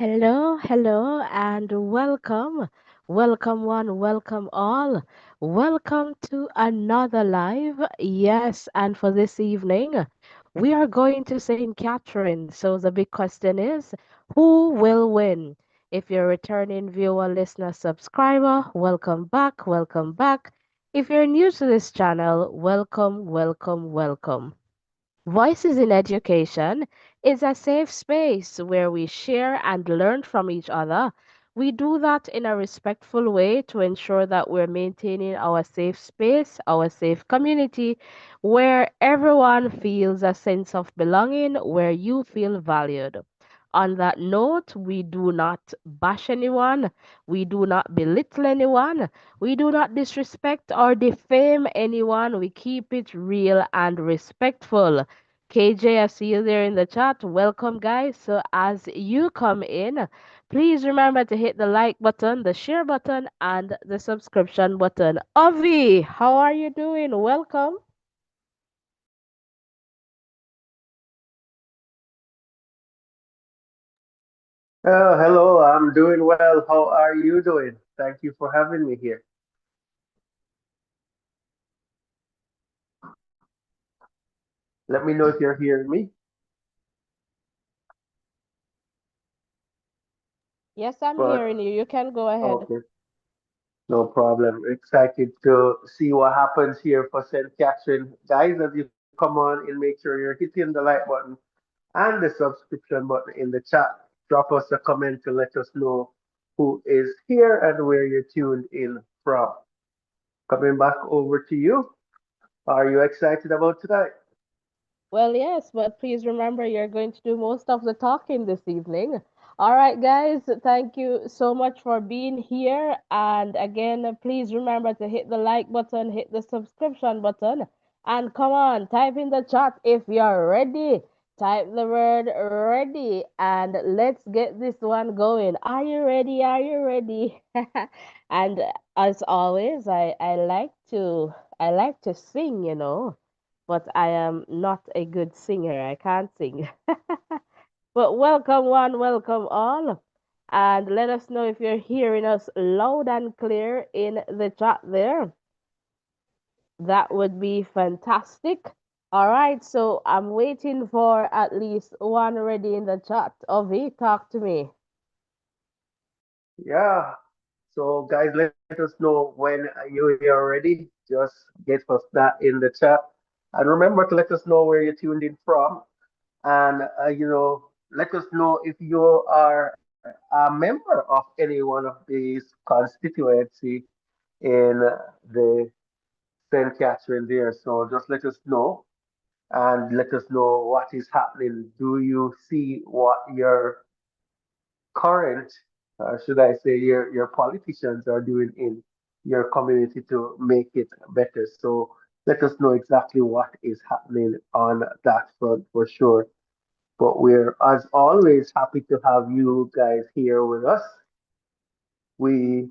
Hello, hello, and welcome. Welcome, one, welcome all. Welcome to another live. Yes, and for this evening, we are going to St. Catherine. So the big question is who will win? If you're a returning viewer, listener, subscriber, welcome back, welcome back. If you're new to this channel, welcome, welcome, welcome. Voices in Education is a safe space where we share and learn from each other. We do that in a respectful way to ensure that we're maintaining our safe space, our safe community, where everyone feels a sense of belonging, where you feel valued. On that note, we do not bash anyone, we do not belittle anyone, we do not disrespect or defame anyone. We keep it real and respectful. KJ, I see you there in the chat. Welcome, guys. So, as you come in, please remember to hit the like button, the share button, and the subscription button. Avi, how are you doing? Welcome. Hello, I'm doing well. How are you doing? Thank you for having me here. Let me know if you're hearing me. Yes, I'm But hearing you. You can go ahead. okay, no problem. Excited to see what happens here for St. Catherine. Guys, as you come on and make sure you're hitting the like button and the subscription button in the chat. Drop us a comment to let us know who is here and where you're tuned in from. Coming back over to you. Are you excited about tonight? Well, yes, but please remember you're going to do most of the talking this evening. All right, guys, thank you so much for being here. And again, please remember to hit the like button, hit the subscription button, and come on, type in the chat if you're ready. Type the word ready, and let's get this one going. Are you ready? Are you ready? And as always, I like to sing, but I am not a good singer. I can't sing. But welcome one, welcome all. And let us know if you're hearing us loud and clear in the chat there. That would be fantastic. All right, so I'm waiting for at least one ready in the chat. Ovi, talk to me. Yeah. So, guys, let us know when you're ready. Just get us that in the chat. And remember to let us know where you're tuned in from. And, let us know if you are a member of any one of these constituency in the St. Catherine there. So, just let us know and let us know what is happening. Do you see what your current, should I say, your politicians are doing in your community to make it better. So let us know exactly what is happening on that front for sure. But we're, as always, happy to have you guys here with us. We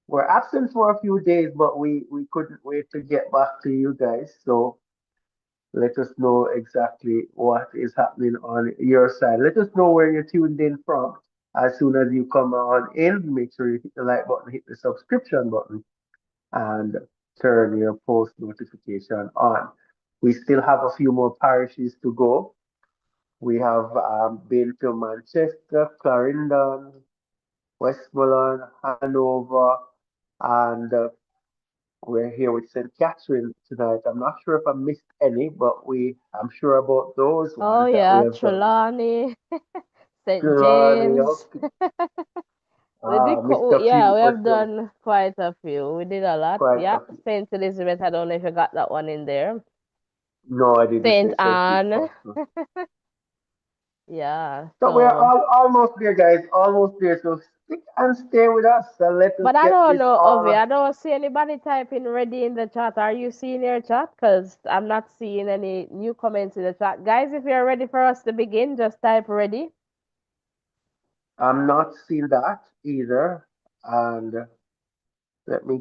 were absent for a few days, but we couldn't wait to get back to you guys. So let us know exactly what is happening on your side. Let us know where you're tuned in from. As soon as you come on in, make sure you hit the like button, hit the subscription button, and turn your post notification on. We still have a few more parishes to go. We have been to Manchester, Clarendon, Westmoreland, Hanover, and we're here with St. Catherine tonight. I'm not sure if I missed any, but I'm sure about those Oh, ones that we yeah, have done. Trelawney, St. Trelawney, James. okay. Missed a Yeah, few we for have sure. done quite a few. We did a lot. Quite a Yep, few. St. Elizabeth, I don't know if you got that one in there. No, I didn't St. say St. Pete's Anne. House. No. Yeah, So we're so, almost there, guys. Almost there. So stick and stay with us and let us but I get don't this know, Ovi, all. I don't see anybody typing ready in the chat. Are you seeing your chat? Because I'm not seeing any new comments in the chat. Guys, if you're ready for us to begin, just type ready. I'm not seeing that either. And let me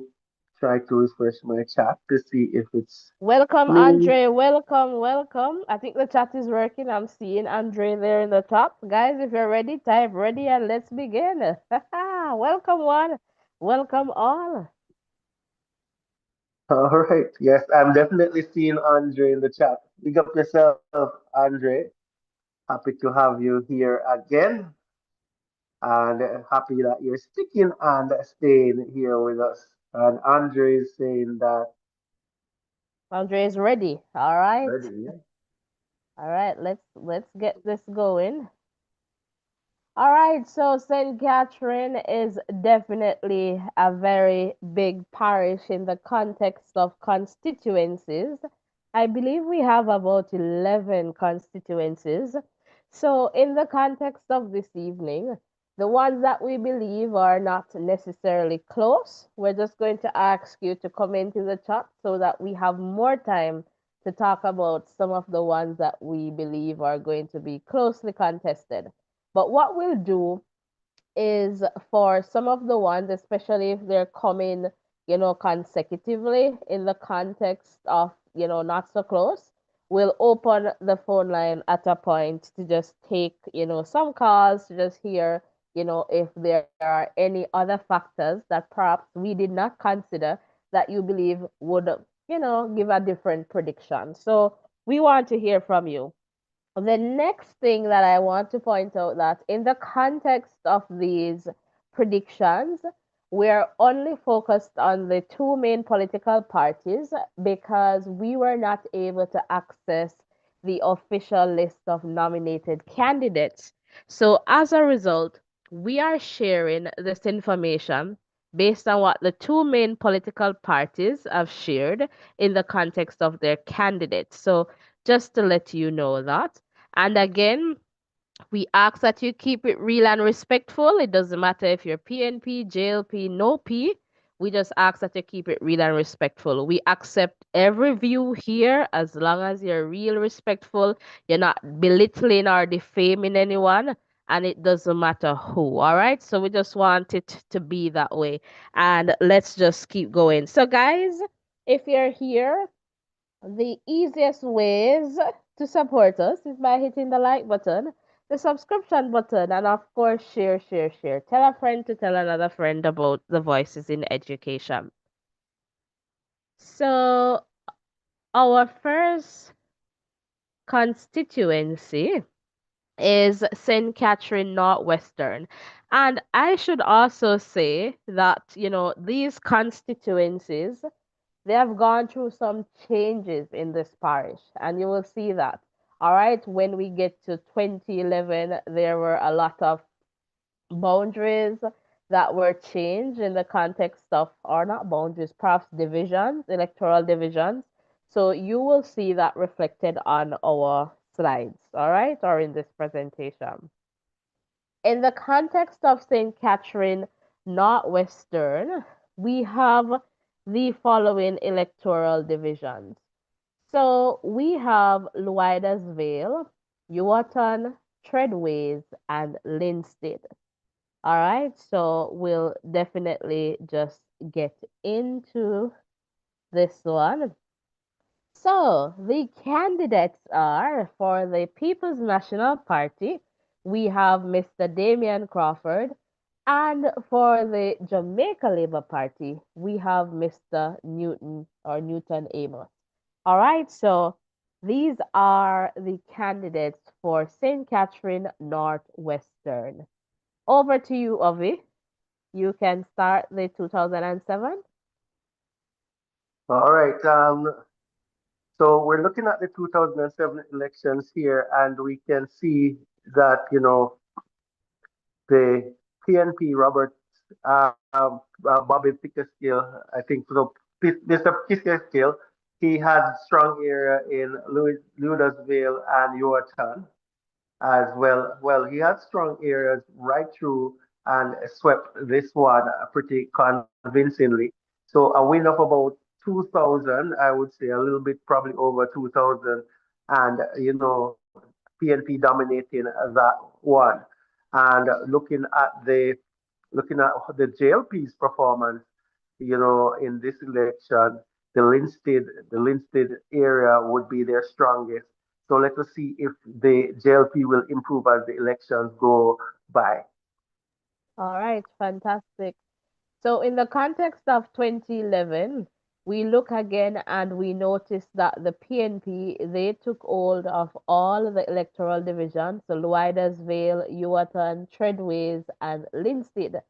try to refresh my chat to see if it's Welcome, playing. Andre. Welcome, welcome. I think the chat is working. I'm seeing Andre there in the top. Guys, if you're ready, type ready and let's begin. Welcome, one. Welcome, all. All right. Yes, I'm definitely seeing Andre in the chat. Big up yourself, Andre. Happy to have you here again, and happy that you're sticking and staying here with us. And Andre is saying that Andre is ready. All right. ready. Yeah? All right, let's get this going. All right, so St. Catherine is definitely a very big parish in the context of constituencies. I believe we have about 11 constituencies. So, in the context of this evening, the ones that we believe are not necessarily close, we're just going to ask you to comment in the chat so that we have more time to talk about some of the ones that we believe are going to be closely contested. But what we'll do is for some of the ones, especially if they're coming, consecutively in the context of, not so close, we'll open the phone line at a point to just take, some calls to just hear, if there are any other factors that perhaps we did not consider that you believe would, give a different prediction. So we want to hear from you. The next thing that I want to point out that in the context of these predictions, we're only focused on the two main political parties because we were not able to access the official list of nominated candidates. So as a result, we are sharing this information based on what the two main political parties have shared in the context of their candidates. So just to let you know that. And again, we ask that you keep it real and respectful. It doesn't matter if you're PNP, JLP, no P. We just ask that you keep it real and respectful. We accept every view here as long as you're real respectful. You're not belittling or defaming anyone, and it doesn't matter who. All right. So we just want it to be that way. And let's just keep going. So, guys, if you're here, the easiest ways to support us is by hitting the like button, the subscription button, and of course, share, share, share. Tell a friend to tell another friend about the voices in education. So, our first constituency is St. Catherine Northwestern. And I should also say that, these constituencies they have gone through some changes in this parish, and you will see that. All right, when we get to 2011, there were a lot of boundaries that were changed in the context of, or not boundaries, perhaps divisions, electoral divisions. So you will see that reflected on our slides, all right, or in this presentation. In the context of St. Catherine Northwestern, we have the following electoral divisions. So we have Luidas Vale, Yuaton, Treadways, and Linstead. All right, so we'll definitely just get into this one. So the candidates are for the People's National Party, we have Mr. Damian Crawford, and for the Jamaica Labour Party, we have Mr. Newton or Newton Amos. All right, so these are the candidates for St. Catherine Northwestern. Over to you, Ovi. You can start the 2007. All right. So we're looking at the 2007 elections here, and we can see that the PNP Robert Bobby Pickersgill, I think so. Mr. Pickersgill, he had strong area in Ludasville and Yuatan as well. Well, he had strong areas right through and swept this one pretty convincingly. So a win of about 2,000, I would say a little bit probably over 2,000, and PNP dominating that one. And looking at the JLP's performance, in this election, the Linstead area would be their strongest. So let us see if the JLP will improve as the elections go by. All right, fantastic. So, in the context of 2011, we look again and we notice that the PNP they took hold of all the electoral divisions, so Luidas Vale, Ewaton, Treadways, and Linstead.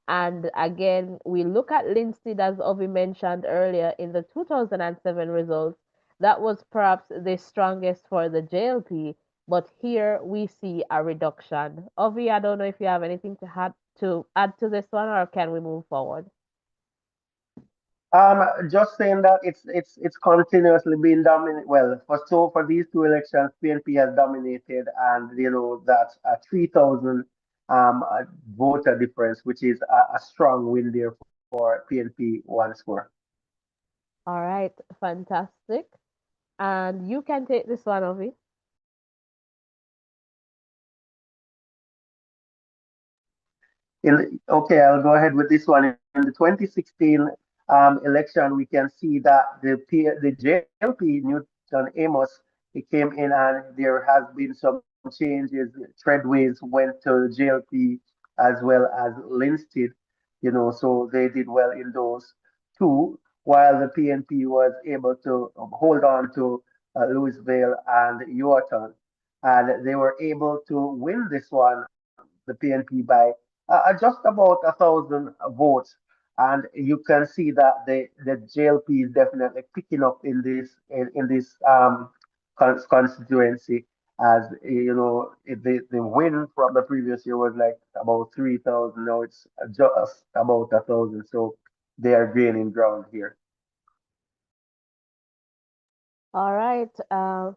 And again, we look at Linstead as Ovi mentioned earlier in the 2007 results. That was perhaps the strongest for the JLP, but here we see a reduction. Ovi, I don't know if you have anything to add to this one, or can we move forward? Just saying that it's continuously been dominated. Well, for these two elections, PNP has dominated, and that's a 3,000 voter difference, which is a strong win there for PNP one score. All right, fantastic. And you can take this one, Ovi. Okay, I'll go ahead with this one. In the 2016 election, we can see that the JLP Newton Amos he came in, and there has been some changes. Treadways went to JLP as well as Linstead, so they did well in those two, while the PNP was able to hold on to Louisville and Yorton, and they were able to win this one, the PNP, by just about 1,000 votes. And you can see that the JLP is definitely picking up in this constituency, as the win from the previous year was like about 3,000. Now it's just about 1,000. So they are gaining ground here. All right,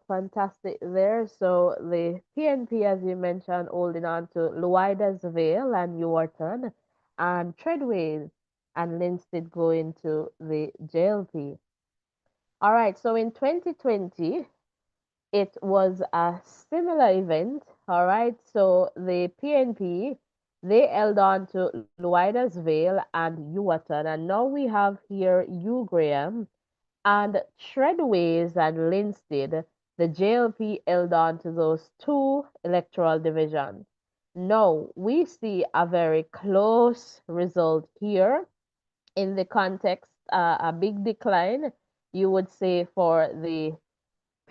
fantastic there. So the PNP, as you mentioned, holding on to Luidas Vale and Ewarton, and Treadways and Linstead going to the JLP. All right, so in 2020, it was a similar event. All right, so the PNP they held on to Luidas Vale and Ewarton, and now we have here Hugh Graham and Treadways and Linstead. The JLP held on to those two electoral divisions. Now we see a very close result here in the context, a big decline, you would say, for the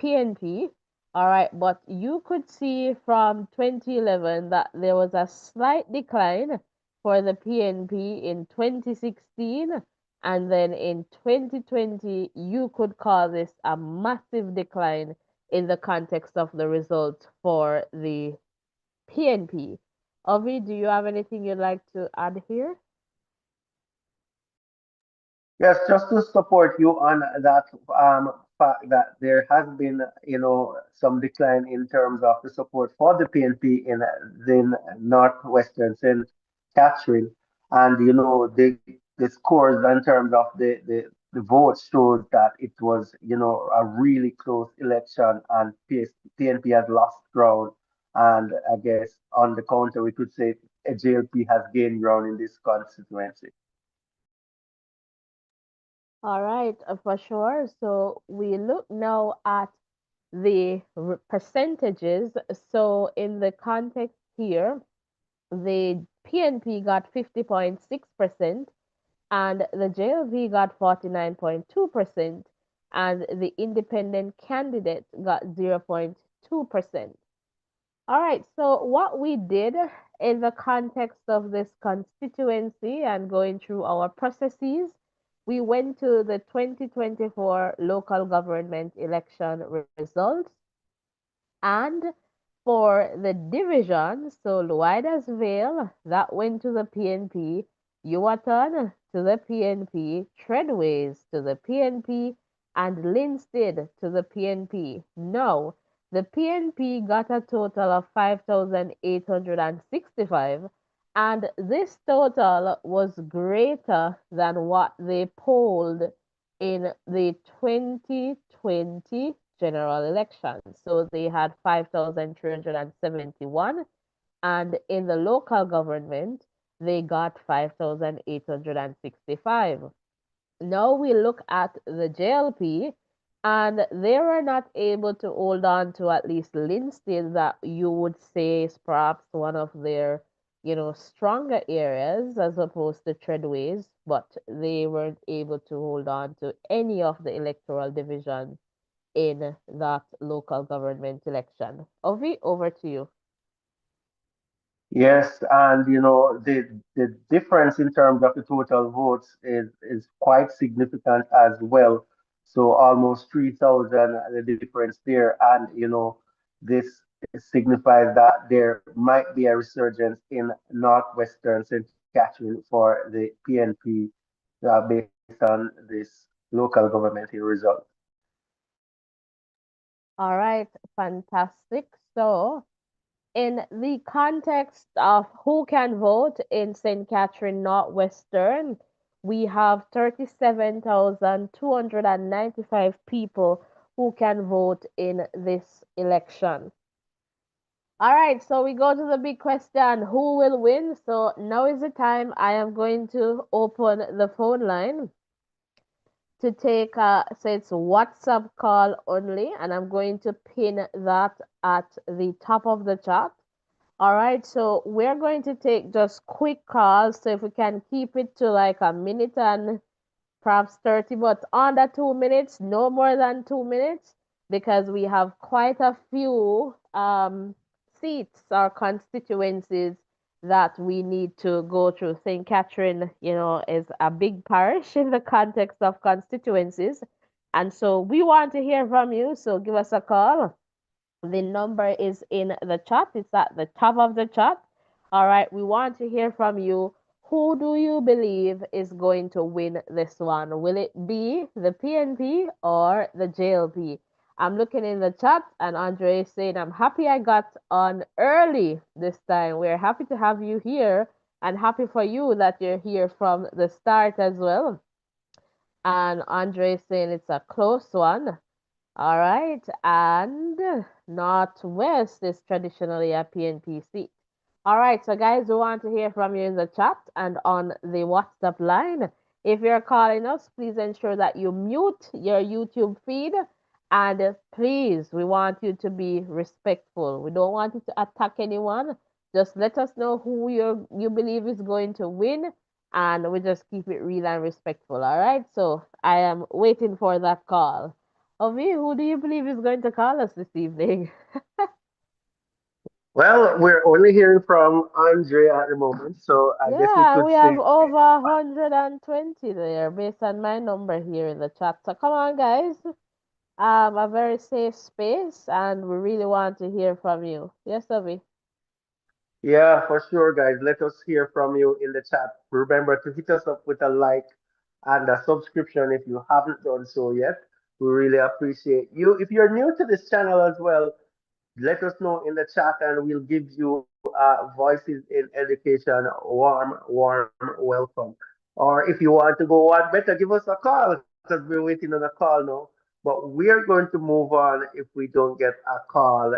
PNP. All right, but you could see from 2011 that there was a slight decline for the PNP in 2016, and then in 2020, you could call this a massive decline in the context of the results for the PNP. Ovi, do you have anything you'd like to add here? Yes, just to support you on that fact that there has been, some decline in terms of the support for the PNP in Northwestern St. Catherine, and the scores in terms of the vote shows that it was, a really close election, and PNP has lost ground, and I guess on the counter we could say JLP has gained ground in this constituency. All right, for sure. So we look now at the percentages. So in the context here, the PNP got 50.6% and the JLV got 49.2% and the independent candidate got 0.2%. All right, so what we did in the context of this constituency and going through our processes, we went to the 2024 local government election results. And for the division, so Luidas Vale, that went to the PNP, Ewaton to the PNP, Treadways to the PNP, and Linstead to the PNP. No, the PNP got a total of 5,865, and this total was greater than what they polled in the 2020 general election. So they had 5,371, and in the local government, they got 5,865. Now we look at the JLP, and they were not able to hold on to at least Linstead, that you would say is perhaps one of their, stronger areas as opposed to Treadways, but they weren't able to hold on to any of the electoral divisions in that local government election. Ovi, over to you. Yes, and the difference in terms of the total votes is quite significant as well. So almost 3,000 the difference there, and this signifies that there might be a resurgence in Northwestern St. Catherine for the PNP based on this local government result. All right, fantastic. So, in the context of who can vote in St. Catherine Northwestern, we have 37,295 people who can vote in this election. All right, so we go to the big question, who will win? So now is the time I am going to open the phone line to take so it's WhatsApp call only, and I'm going to pin that at the top of the chat. All right, so we're going to take just quick calls. So if we can keep it to like a minute and perhaps 30, but under 2 minutes, no more than 2 minutes, because we have quite a few seats or constituencies that we need to go through. St. Catherine, is a big parish in the context of constituencies. And so we want to hear from you. So give us a call. The number is in the chat. It's at the top of the chat. All right. We want to hear from you. Who do you believe is going to win this one? Will it be the PNP or the JLP? I'm looking in the chat, and Andre is saying, I'm happy I got on early this time. We're happy to have you here, and happy for you that you're here from the start as well. And Andre is saying it's a close one. All right, and Northwest is traditionally a PNP seat. All right, so guys, we want to hear from you in the chat and on the WhatsApp line. If you're calling us, please ensure that you mute your YouTube feed, and please, we want you to be respectful. We don't want you to attack anyone. Just let us know who you believe is going to win, and we just keep it real and respectful. All right, so I am waiting for that call. Ovi, who do you believe is going to call us this evening? Well, we're only hearing from Andrea at the moment, so I guess we Yeah, could we have say, over 120 there based on my number here in the chat. So come on, guys. A very safe space, and we really want to hear from you. Yes, Ovi. yeah, for sure, guys. Let us hear from you in the chat. Remember to hit us up with a like and a subscription if you haven't done so yet. We really appreciate you. If you're new to this channel as well, let us know in the chat and we'll give you Voices in Education warm welcome. Or if you want to go one better, give us a call because we're waiting on a call now. But we are going to move on if we don't get a call,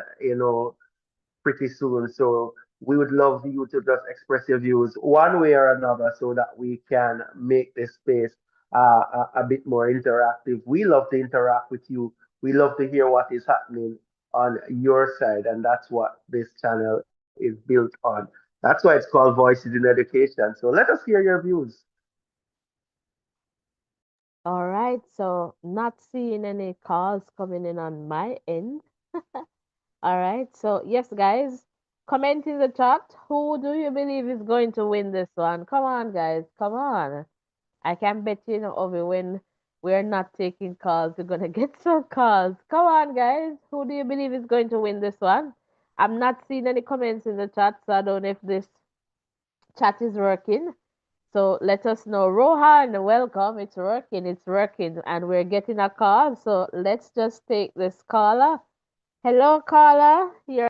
pretty soon. So we would love you to just express your views one way or another so that we can make this space a bit more interactive. We love to interact with you. We love to hear what is happening on your side, and that's what this channel is built on. That's why it's called Voices in Education. So let us hear your views. All right, so not seeing any calls coming in on my end. All right, so yes, guys, comment in the chat. Who do you believe is going to win this one? Come on, guys, come on. I can bet you, Ovi, when we're not taking calls, we're gonna get some calls. Come on, guys. Who do you believe is going to win this one? I'm not seeing any comments in the chat, so I don't know if this chat is working. So let us know. Rohan, welcome. It's working. It's working. And we're getting a call. So let's just take this caller. Hello, caller. You're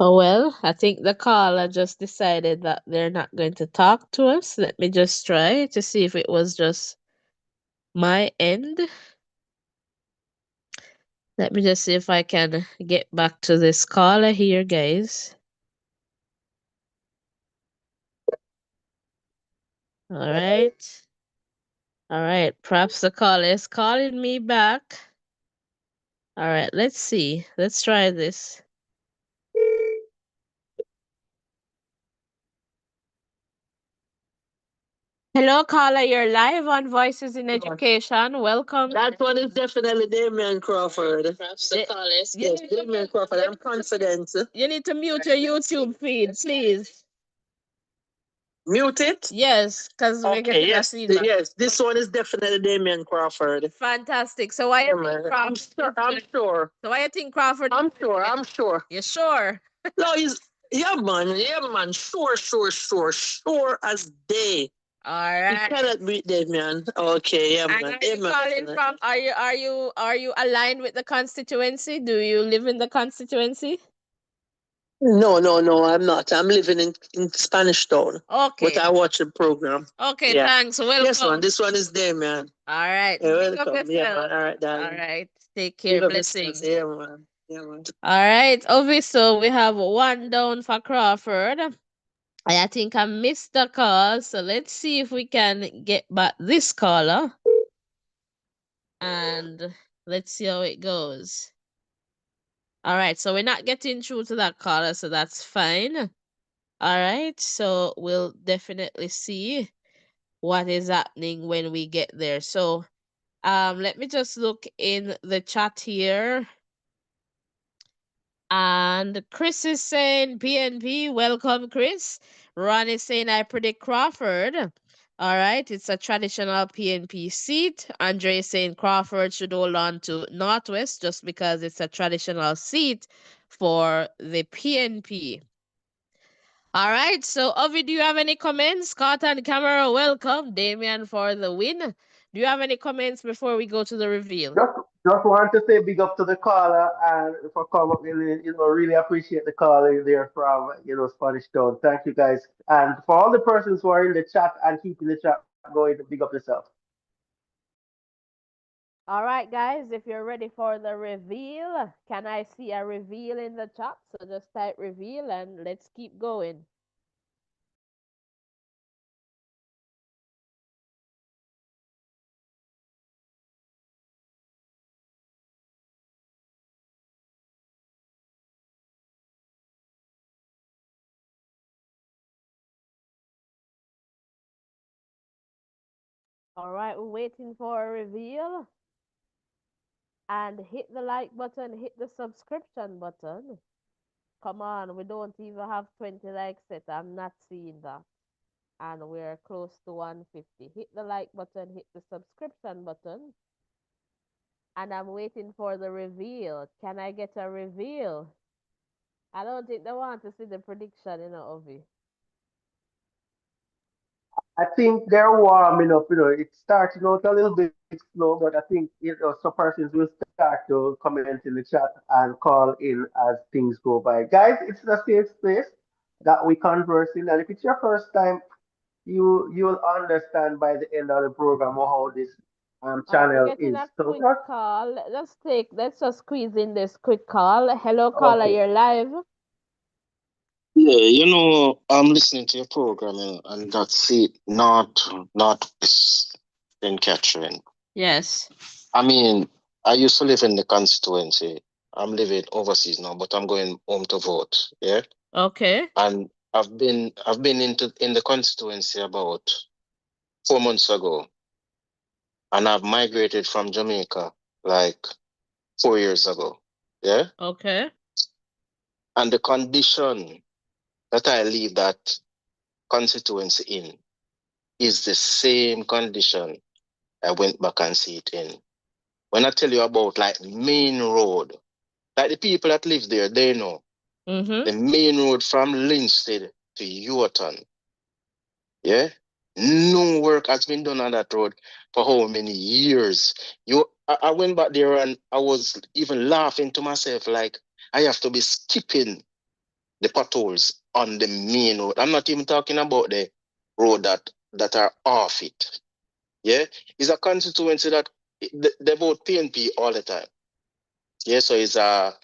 Oh, well, I think the caller just decided that they're not going to talk to us. Let me just try to see if it was just my end. Let me just see if I can get back to this caller here, guys. All right. All right. Perhaps the caller is calling me back. All right. Let's see. Let's try this. Hello, caller. You're live on Voices in Education. Welcome. That one is definitely Damian Crawford. Perhaps the caller is. Yes, Damian Crawford. I'm confident. You need to mute your YouTube feed, please. Mute it? Yes, because we're Okay, getting a yes, feedback. yes. This one is definitely Damian Crawford. Fantastic. So why Yeah, you think man. Crawford? I'm sure. So why you think Crawford? I'm sure. I'm sure. You sure? No, he's yeah, man. Yeah, man. Sure, sure, sure, sure as day. All You right. cannot beat Damian. Okay, yeah, And man. are you calling from? Are you aligned with the constituency? Do you live in the constituency? No, no, no. I'm not. I'm living in Spanish Town. Okay. But I watch the program. Okay. Yeah. Thanks. Welcome. Yes, man. This one is Damian. All right. Yeah, Big up welcome. Yeah, yourself. man. All right, All darling. right. Take care. Big up Blessings. yourself. Yeah, man. Yeah, man. All right. Obviously, so we have one down for Crawford. I think I missed the call, so let's see if we can get back this caller and let's see how it goes. All right, so we're not getting through to that caller, so that's fine. All right, so we'll definitely see what is happening when we get there. So, let me just look in the chat here. And Chris is saying PNP, welcome, Chris. Ron is saying I predict Crawford. All right, it's a traditional PNP seat. Andre is saying Crawford should hold on to Northwest just because it's a traditional seat for the PNP. All right, so Ovi, do you have any comments? Scott and Camera, welcome. Damian for the win. Do you have any comments before we go to the reveal? Just want to say big up to the caller and for coming up. Really appreciate the caller there from Spanish Town. Thank you guys, and for all the persons who are in the chat and keeping the chat going, big up yourself. All right, guys, if you're ready for the reveal, can I see a reveal in the chat? So just type reveal and let's keep going. All right, we're waiting for a reveal. And hit the like button, hit the subscription button. Come on, we don't even have 20 likes yet. I'm not seeing that. And we're close to 150. Hit the like button, hit the subscription button. And I'm waiting for the reveal. Can I get a reveal? I don't think they want to see the prediction, Ovi. I think they're warming up. It's starting out a little bit slow, but I think some persons will start to comment in the chat and call in as things go by. Guys, it's a safe space that we converse in, and if it's your first time, you'll understand by the end of the program how this All right, we're channel getting is. a So quick just call. Let's just squeeze in this quick call. Hello, caller, okay. you're live. Yeah, I'm listening to your program, and that's it. Not in Catherine. Yes. I mean, I used to live in the constituency. I'm living overseas now, but I'm going home to vote. Yeah, Okay. and I've been in the constituency about 4 months ago, and I've migrated from Jamaica like 4 years ago. Yeah, Okay. and the condition that I leave that constituency in is the same condition I went back and see it in. When I tell you about like main road, like the people that live there, they know Mm-hmm. the main road from Linstead to Yorton. Yeah, no work has been done on that road for how many years? I went back there and I was even laughing to myself like I have to be skipping the potholes on the main road. I'm not even talking about the road that are off it. Yeah, it's a constituency that they vote PNP all the time. Yeah, so it's a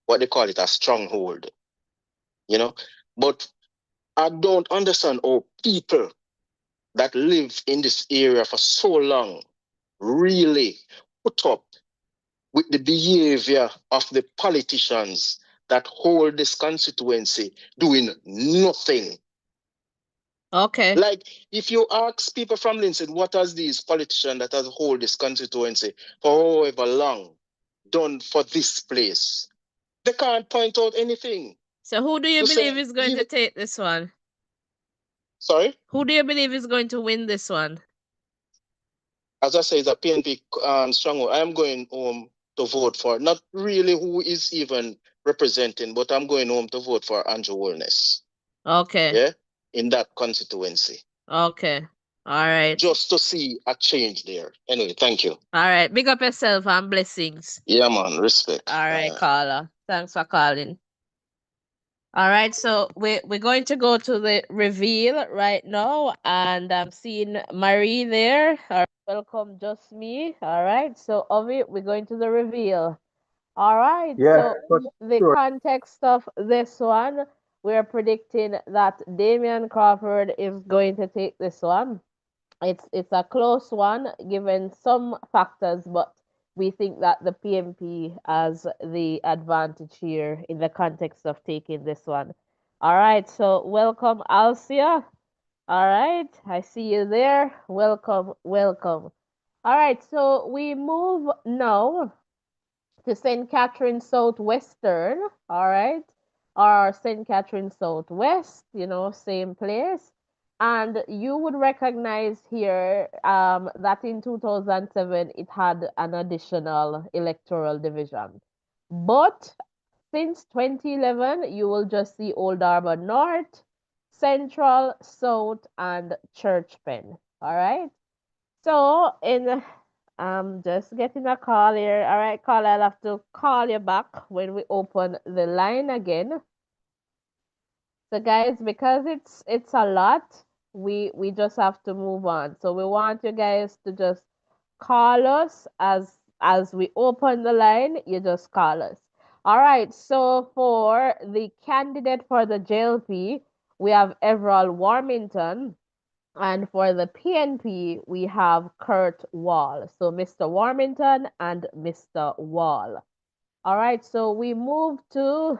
what they call it a stronghold. You know, but I don't understand how people that live in this area for so long really put up with the behavior of the politicians that hold this constituency doing nothing. Okay. Like, if you ask people from Lindsay, what has these politicians that has hold this constituency for however long done for this place? They can't point out anything. So who do you To believe say, is going to even, take this one? sorry? Who do you believe is going to win this one? As I say, it's a PNP stronghold. I'm going home to vote for, not really who is even representing, but I'm going home to vote for Andrew Wellness. Okay. Yeah? In that constituency. Okay. All right. Just to see a change there. Anyway, thank you. All right. Big up yourself and blessings. Yeah, man. Respect. All right, caller. Thanks for calling. All right, so we're going to go to the reveal right now, and I'm seeing Marie there. All right, welcome, just me. All right, so Ovi, we're going to the reveal. All right, Yes, so for the sure. context of this one, we're predicting that Damian Crawford is going to take this one. It's a close one given some factors, but we think that the PMP has the advantage here in the context of taking this one. All right, so welcome, Alcia. All right, I see you there. Welcome, welcome. All right, so we move now to St. Catherine Southwestern, all right, or St. Catherine Southwest, same place. And you would recognize here that in 2007 it had an additional electoral division. But since 2011, you will just see Old Harbor North, Central, South, and Church Pen. All right. So in I'm just getting a call here. All right, call. I'll have to call you back when we open the line again. So guys, because it's a lot, we just have to move on. So we want you guys to just call us as we open the line. You just call us. All right. So for the candidate for the JLP, we have Everall Warmington. And for the PNP, we have Kurt Wall. So Mr. Warmington and Mr. Wall. All right, so we move to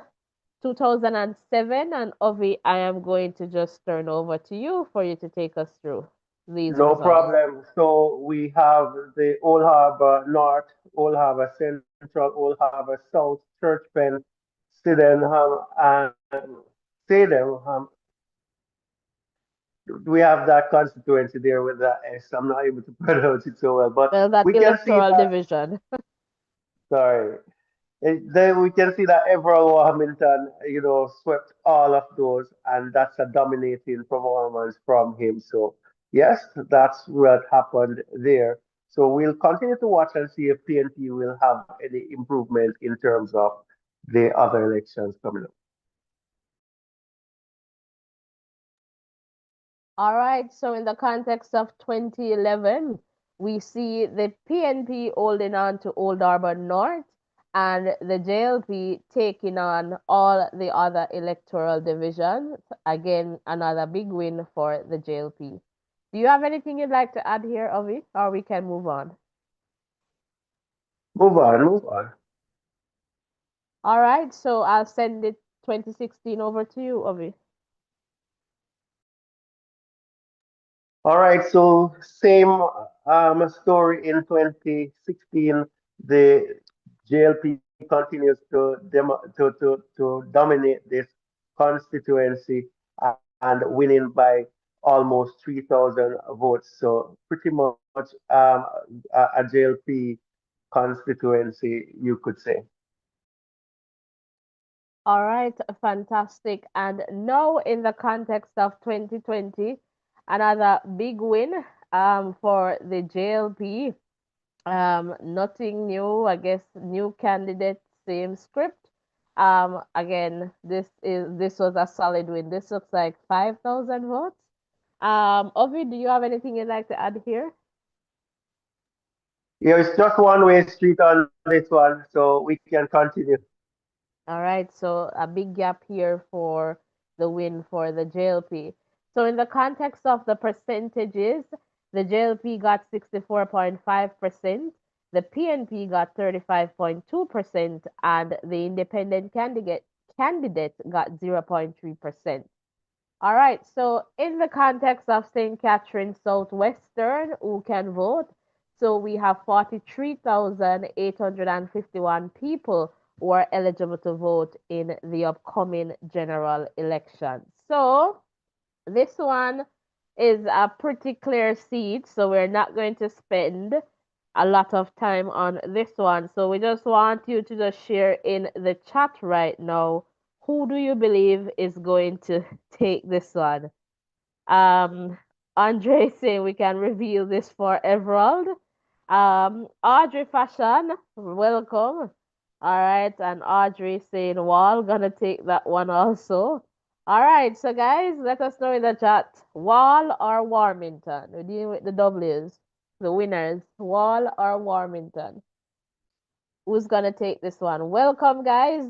2007. And Ovi, I am going to just turn over to you for you to take us through these No results. problem. So we have the Old Harbor North, Old Harbor Central, Old Harbor South, Church Pen, Sydenham, and Sydenham. We have that constituency there with that S. I'm not able to pronounce it so well, but Well, that we can see electoral that. division. Sorry. Then we can see that Everall Hamilton, swept all of those, and that's a dominating performance from him. So, yes, that's what happened there. So, we'll continue to watch and see if PNP will have any improvement in terms of the other elections coming up. All right, so in the context of 2011, we see the PNP holding on to Old Harbor North and the JLP taking on all the other electoral divisions. Again, another big win for the JLP. Do you have anything you'd like to add here, Ovi, or we can move on? Move on, move on. All right, so I'll send it 2016 over to you, Ovi. All right, so same story in 2016. The JLP continues to dominate this constituency and winning by almost 3,000 votes. So pretty much a JLP constituency, you could say. All right, fantastic. And now, in the context of 2020, another big win for the JLP. Nothing new, I guess. New candidate, same script. Again, this was a solid win. This looks like 5,000 votes. Ovi, do you have anything you'd like to add here? Yeah, it's just one way street on this one, so we can continue. All right, so a big gap here for the win for the JLP. So in the context of the percentages, the JLP got 64.5%, the PNP got 35.2%, and the independent candidate got 0.3%. All right, so in the context of St. Catherine Southwestern, who can vote? So we have 43,851 people who are eligible to vote in the upcoming general election. So this one is a pretty clear seat, so we're not going to spend a lot of time on this one. So we just want you to just share in the chat right now. Who do you believe is going to take this one? Um, Andre saying we can reveal this for Everald. Audrey Fashion, welcome. All right, and Audrey saying Wall gonna take that one also. All right, so guys, let us know in the chat, Wall or Warmington. We're dealing with the W's, the winners, Wall or Warmington. Who's gonna take this one? Welcome, guys.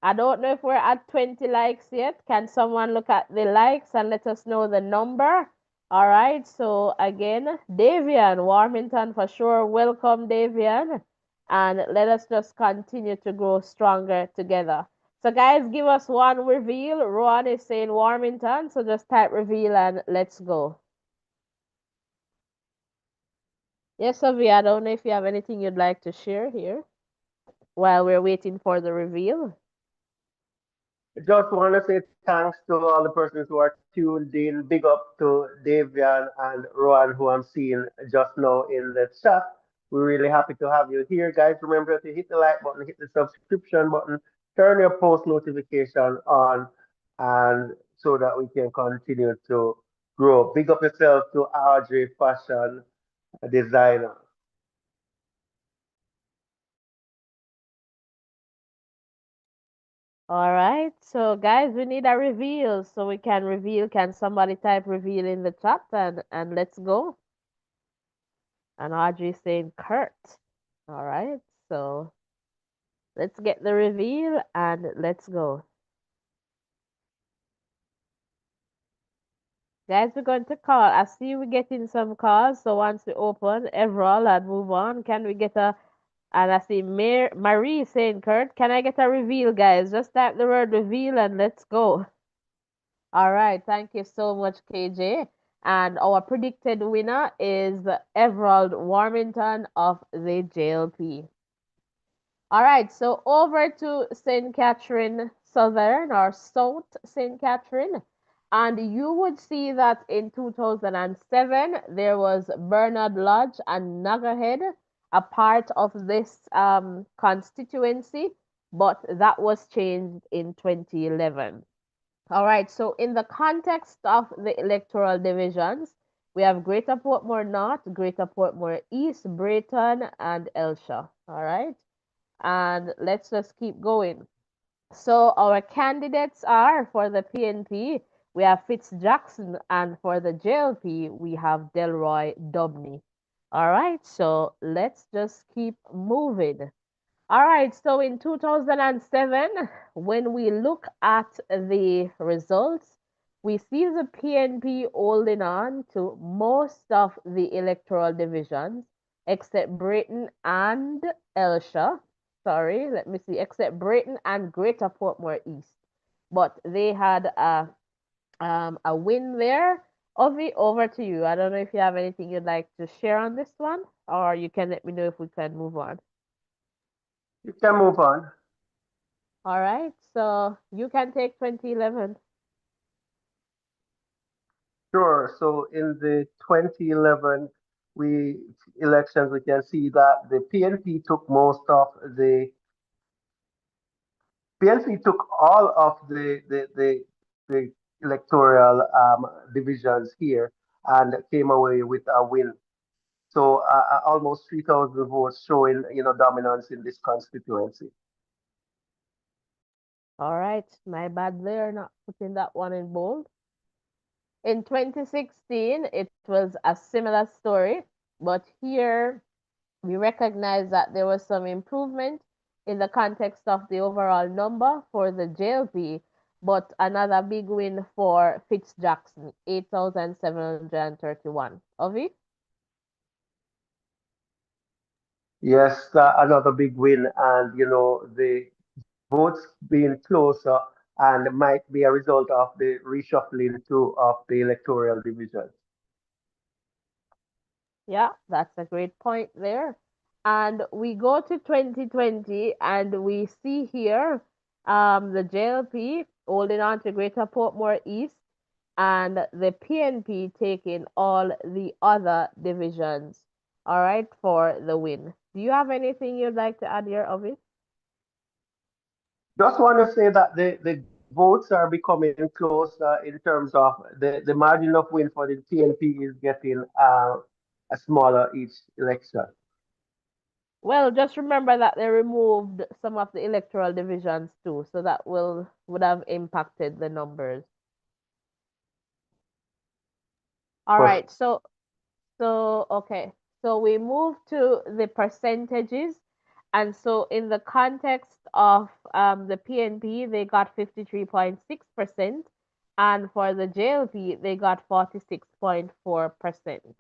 I don't know if we're at 20 likes yet. Can someone look at the likes and let us know the number? All right, so again, Davian, Warmington for sure. Welcome, Davian. And let us just continue to grow stronger together. So, guys, give us one reveal. Rowan is saying Warmington, so just type reveal and let's go. Yes, Avi, I don't know if you have anything you'd like to share here while we're waiting for the reveal. Just want to say thanks to all the persons who are tuned in. Big up to Davian and Rowan, who I'm seeing just now in the chat. We're really happy to have you here, guys. Remember to hit the like button, hit the subscription button, turn your post notification on, and so that we can continue to grow. Big up yourself to Audrey Fashion Designer. All right, so guys, we need a reveal so we can reveal. Can somebody type reveal in the chat and let's go. And Audrey saying Kurt. All right, so let's get the reveal and let's go. Guys, we're going to call. I see we're getting some calls, so once we open Everall and move on, can we get a and I see Marie saying Kurt, can I get a reveal, guys? Just type the word reveal and let's go. All right, thank you so much, KJ. And our predicted winner is Everald Warmington of the JLP. All right, so over to St. Catherine Southern or South St. Catherine. And you would see that in 2007, there was Bernard Lodge and Nagahead, a part of this constituency, but that was changed in 2011. All right, so in the context of the electoral divisions, we have Greater Portmore North, Greater Portmore East, Brayton, and Elsha. All right, and let's just keep going. So our candidates are for the PNP, we have Fitz Jackson, and for the JLP, we have Delroy Dubney. All right, so let's just keep moving. All right, so in 2007, when we look at the results, we see the PNP holding on to most of the electoral divisions, except Britain and Elsha. Sorry, let me see, except Britain and Greater Portmore East. But they had a win there. Ovi, over to you. I don't know if you have anything you'd like to share on this one, or you can let me know if we can move on. You can move on. All right, so you can take 2011. Sure. So in the 2011 we elections, we can see that the PNP took most of the PNP took all of the electoral divisions here and came away with a win. So almost 3,000 votes showing dominance in this constituency. All right, my bad there, not putting that one in bold. In 2016, it was a similar story, but here we recognize that there was some improvement in the context of the overall number for the JLP. but another big win for Fitz Jackson, 8,731. Ovi? Yes, another big win, and the votes being closer and might be a result of the reshuffling too of the electoral division. Yeah, that's a great point there. And we go to 2020 and we see here the JLP holding on to Greater Portmore East and the PNP taking all the other divisions. All right, for the win. Do you have anything you'd like to add here, Ovi? Just want to say that the votes are becoming close in terms of the margin of win for the TNP is getting a smaller each election. Well, just remember that they removed some of the electoral divisions too, so that would have impacted the numbers. All For right, okay. So we move to the percentages. And so in the context of the PNP, they got 53.6%. And for the JLP, they got 46.4%.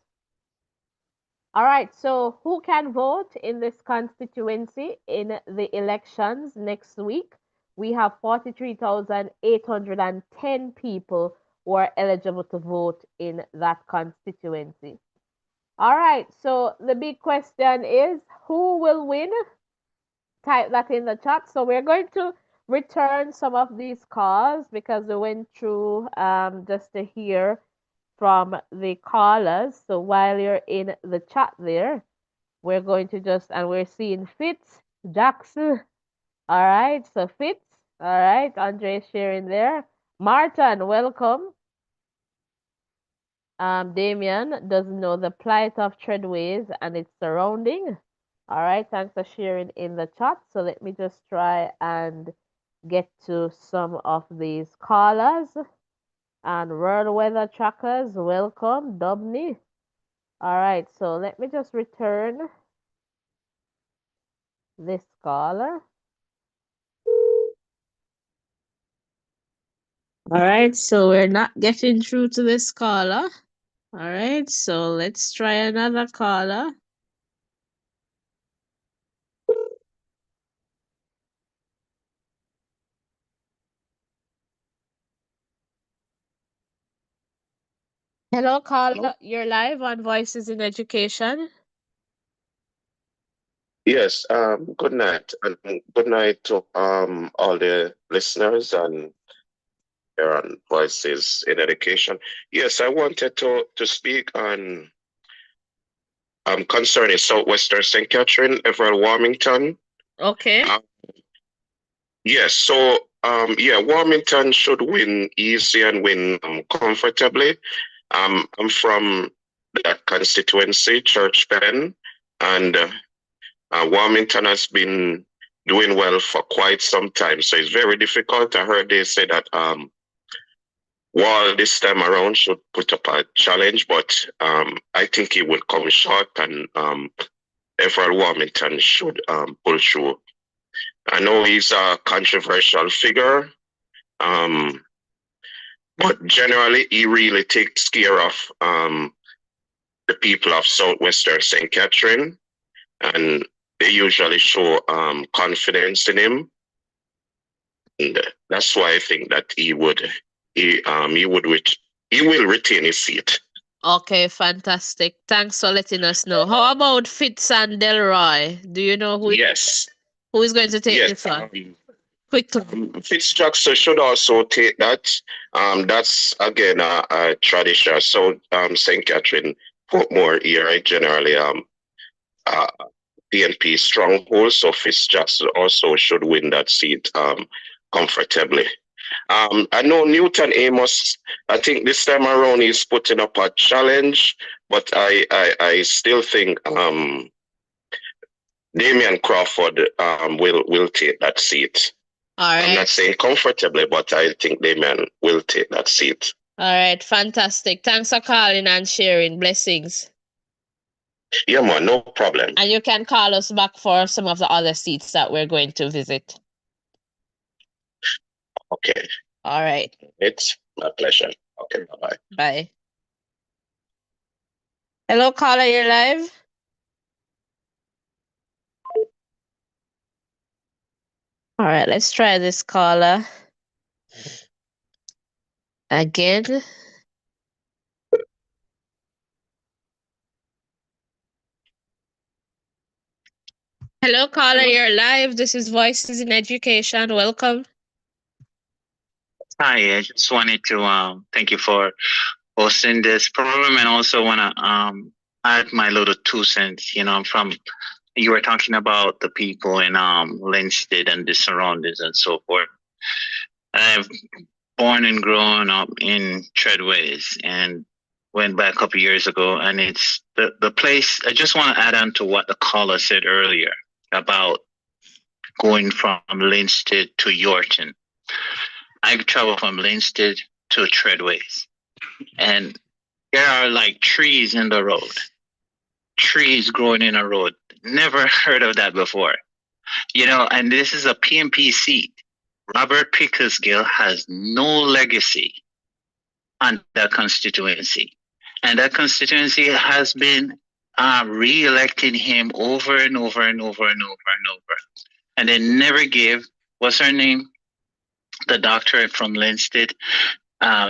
All right, so who can vote in this constituency in the elections next week? We have 43,810 people who are eligible to vote in that constituency. All right, so the big question is who will win? Type that in the chat. So we're going to return some of these calls because we went through just to hear from the callers. So while you're in the chat there, we're going to just, and we're seeing Fitz, Jackson. All right, so Fitz. All right, Andre is sharing there. Martin, welcome. Damien doesn't know the plight of Treadways and its surrounding. All right, thanks for sharing in the chat. So let me just try and get to some of these callers. And World Weather Trackers, welcome, Dubney. All right, so let me just return this caller. All right, so we're not getting through to this caller. All right, so let's try another caller. Hello, caller. You're live on Voices in Education. Yes, good night, and good night to all the listeners and here on Voices in Education. Yes, I wanted to speak on concerning Southwestern St. Catherine, Everett Warmington. Okay. Yes, so yeah, Warmington should win easy and win comfortably. I'm from that constituency, Church Pen, and Warmington has been doing well for quite some time, so it's very difficult. I heard they say that Wall this time around should put up a challenge, but I think he will come short, and Everett Warmington should pull through. I know he's a controversial figure, um, but generally he really takes care of the people of Southwestern St. Catherine, and they usually show confidence in him, and that's why I think that he will retain his seat. Okay, fantastic. Thanks for letting us know. How about Fitz and Delroy? Do you know Yes, who is going to take yes. this one? Quickly. Fitzjackson should also take that. That's again a tradition. So St. Catherine Portmore here generally uh, PNP stronghold. So Fitzjackson also should win that seat comfortably. I know Newton Amos. I think this time around he's putting up a challenge, but I still think Damian Crawford will take that seat. All right. I'm not saying comfortably, but I think Damian will take that seat. All right, fantastic. Thanks for calling and sharing. Blessings. Yeah, man, no problem. And you can call us back for some of the other seats that we're going to visit. Okay. All right. It's my pleasure. Okay, bye-bye. Bye. Hello, caller, you're live. All right, let's try this caller again. Hello, caller, you're live. This is Voices in Education. Welcome. Hi, I just wanted to thank you for hosting this program, and also want to add my little 2 cents. You know, I'm from. You were talking about the people in Linstead and the surroundings and so forth. I've born and grown up in Treadways and went back a couple years ago, and it's the place. I just want to add on to what the caller said earlier about going from Linstead to Yorton. I travel from Linstead to Treadways, and there are like trees in the road, trees growing in a road. Never heard of that before. You know, and this is a PMP seat. Robert Pickersgill has no legacy on that constituency. And that constituency has been re-electing him over and over and over and over and over. And they never gave, what's her name? The doctor from Linstead,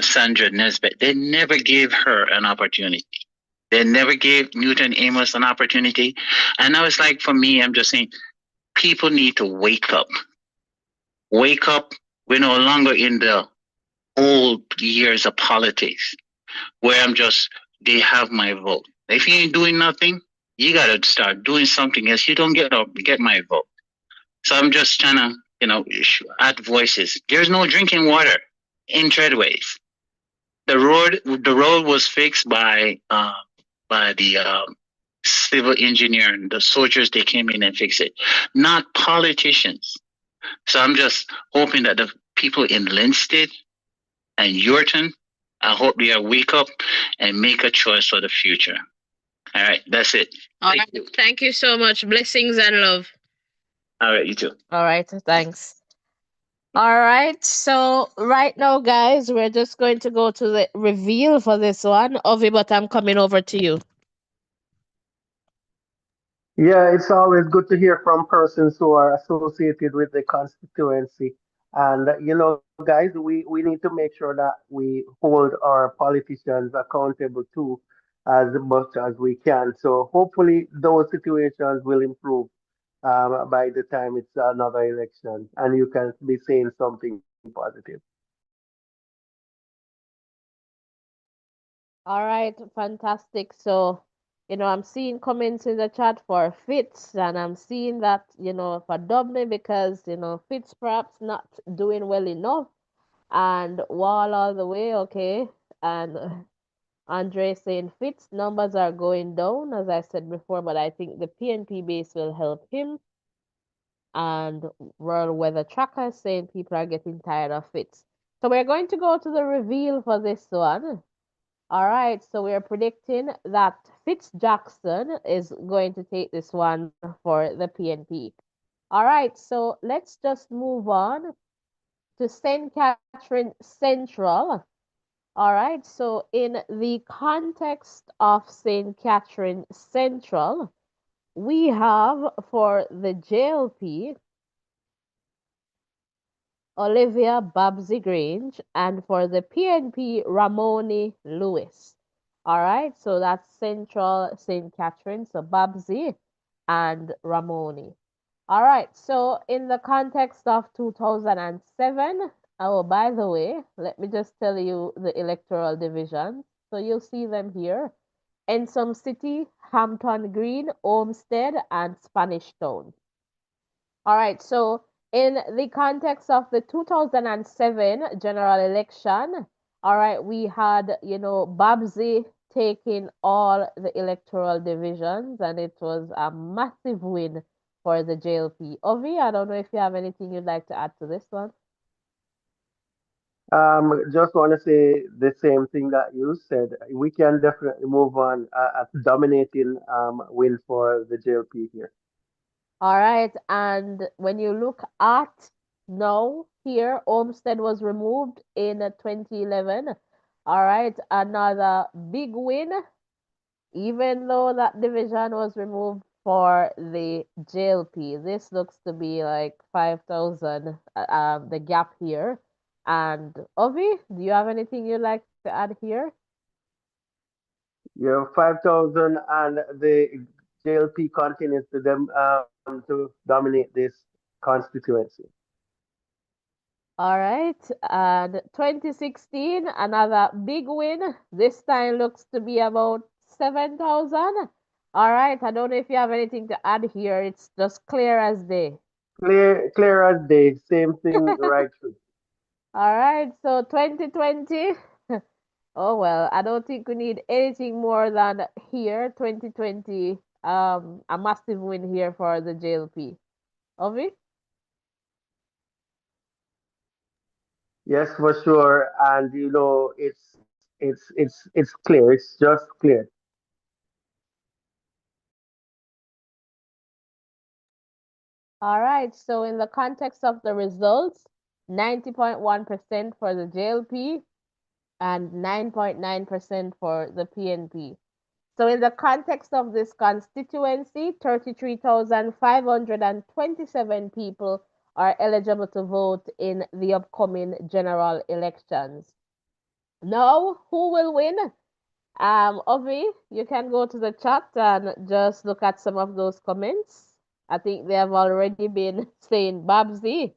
Sandra Nesbitt. They never gave her an opportunity. They never gave Newton Amos an opportunity. And I was like, for me, I'm just saying, people need to wake up. Wake up. We're no longer in the old years of politics where they have my vote. If you ain't doing nothing, you got to start doing something else. You don't get my vote. So I'm just trying to, add voices. There's no drinking water in Treadways. The road was fixed by the civil engineer and the soldiers. They came in and fixed it, not politicians. So I'm just hoping that the people in Linstead and Yorton, I hope they wake up and make a choice for the future. All right, that's it. Thank you. Thank you so much. Blessings and love. All right, you too. All right, thanks. All right, so right now, guys, we're just going to go to the reveal for this one. Ovi, but I'm coming over to you. Yeah, it's always good to hear from persons who are associated with the constituency. And, guys, we need to make sure that we hold our politicians accountable too, as much as we can. So hopefully those situations will improve by the time it's another election and you can be saying something positive. All right, fantastic. So, I'm seeing comments in the chat for Fitz, and I'm seeing that, for Dublin because, Fitz perhaps not doing well enough, and Wall all the way, okay. And Andre saying Fitz numbers are going down, as I said before, but I think the PNP base will help him. And World Weather Tracker saying people are getting tired of Fitz. So we're going to go to the reveal for this one. All right, so we're predicting that Fitz Jackson is going to take this one for the PNP. All right, so let's just move on to St. Catherine Central. All right, so in the context of St. Catherine Central, we have for the JLP Olivia Babsy Grange, and for the PNP, Ramoni Lewis. All right, so that's Central St. Catherine, so Babsy and Ramoni. All right, so in the context of 2007, oh, by the way, let me just tell you the electoral divisions. So you'll see them here. Ensom City, Hampton Green, Olmsted, and Spanish Town. All right, so in the context of the 2007 general election, all right, we had, Babsy taking all the electoral divisions, and it was a massive win for the JLP. Ovi, I don't know if you have anything you'd like to add to this one. Just want to say the same thing that you said. We can definitely move on at dominating win for the JLP here. All right, and when you look at No, here Olmsted was removed in 2011. All right, another big win, even though that division was removed for the JLP. This looks to be like 5,000, the gap here. And Ovi, do you have anything you'd like to add here? You have 5,000, and the JLP continues to them to dominate this constituency. All right, and 2016, another big win. This time looks to be about 7,000. All right, I don't know if you have anything to add here. It's just clear as day. Clear as day. Same thing right through. All right, so 2020. Oh well, I don't think we need anything more than here. 2020, a massive win here for the JLP. Ovi? Yes, for sure. And it's clear. It's just clear. All right, so in the context of the results, 90.1% for the JLP and 9.9% for the PNP. So in the context of this constituency, 33,527 people are eligible to vote in the upcoming general elections. Now, who will win? Ovi, you can go to the chat and just look at some of those comments. I think they have already been saying Babsy.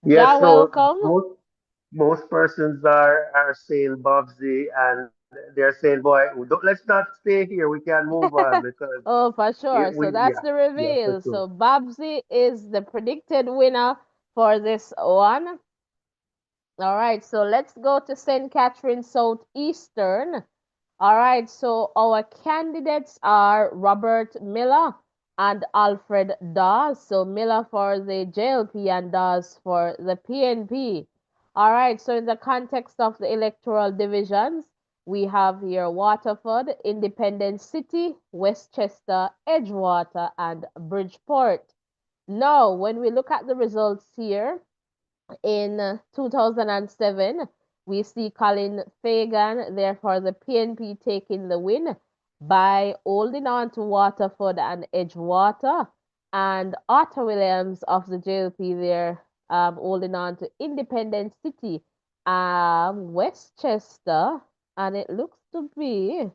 Ja, Yes, so welcome. most persons are saying Bobsy, and they're saying, "Boy, let's not stay here. We can move on because Oh, for sure. So yeah, that's the yeah, for reveal. sure." So Babsy is the predicted winner for this one. All right, so let's go to St. Catherine Southeastern. All right, so our candidates are Robert Miller and Alfred Dawes. So Miller for the JLP and Dawes for the PNP. All right, so in the context of the electoral divisions, we have here Waterford, Independence City, Westchester, Edgewater, and Bridgeport. Now, when we look at the results here, in 2007, we see Colin Fagan, therefore the PNP taking the win by holding on to Waterford and Edgewater, and Arthur Williams of the JLP there holding on to Independence City, Westchester, and it looks to be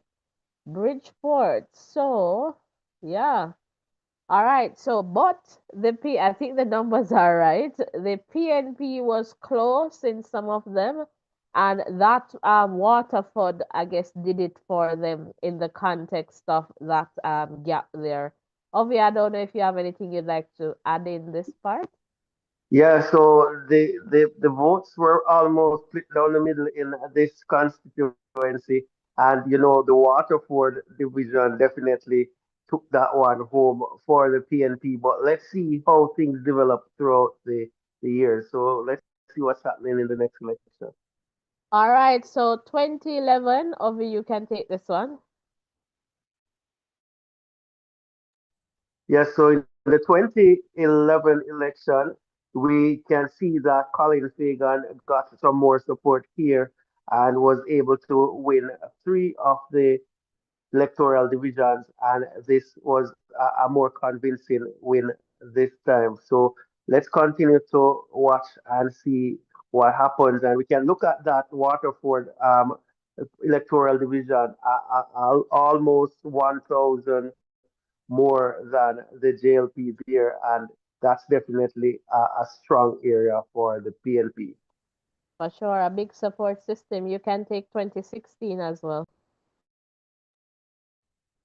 Bridgeport. So, yeah. All right, so but I think the numbers are right. The PNP was close in some of them, and that Waterford, I guess, did it for them in the context of that gap there. Ovi, I don't know if you have anything you'd like to add in this part. Yeah, so the votes were almost split down the middle in this constituency, and the Waterford division definitely took that one home for the PNP. But let's see how things develop throughout the year. So let's see what's happening in the next election. All right, so 2011, Ovi, you can take this one. Yes, so in the 2011 election, we can see that Colin Fagan got some more support here and was able to win three of the electoral divisions, and this was a more convincing win this time. So let's continue to watch and see what happens, and we can look at that Waterford electoral division, almost 1,000 more than the JLP there, and that's definitely a strong area for the PNP. For sure, a big support system. You can take 2016 as well.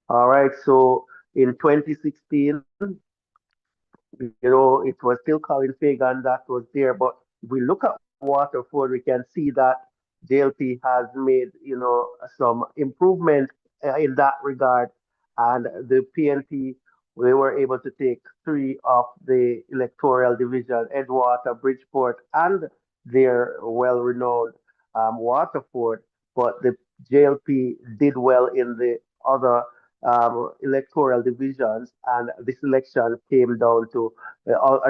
All right, so in 2016, it was still Colin Fagan that was there. But if we look at Waterford, we can see that JLP has made, some improvement in that regard. And the PNP, they were able to take three of the electoral division, Edgewater, Bridgeport, and their well-renowned Waterford. But the JLP did well in the other electoral divisions, and this election came down to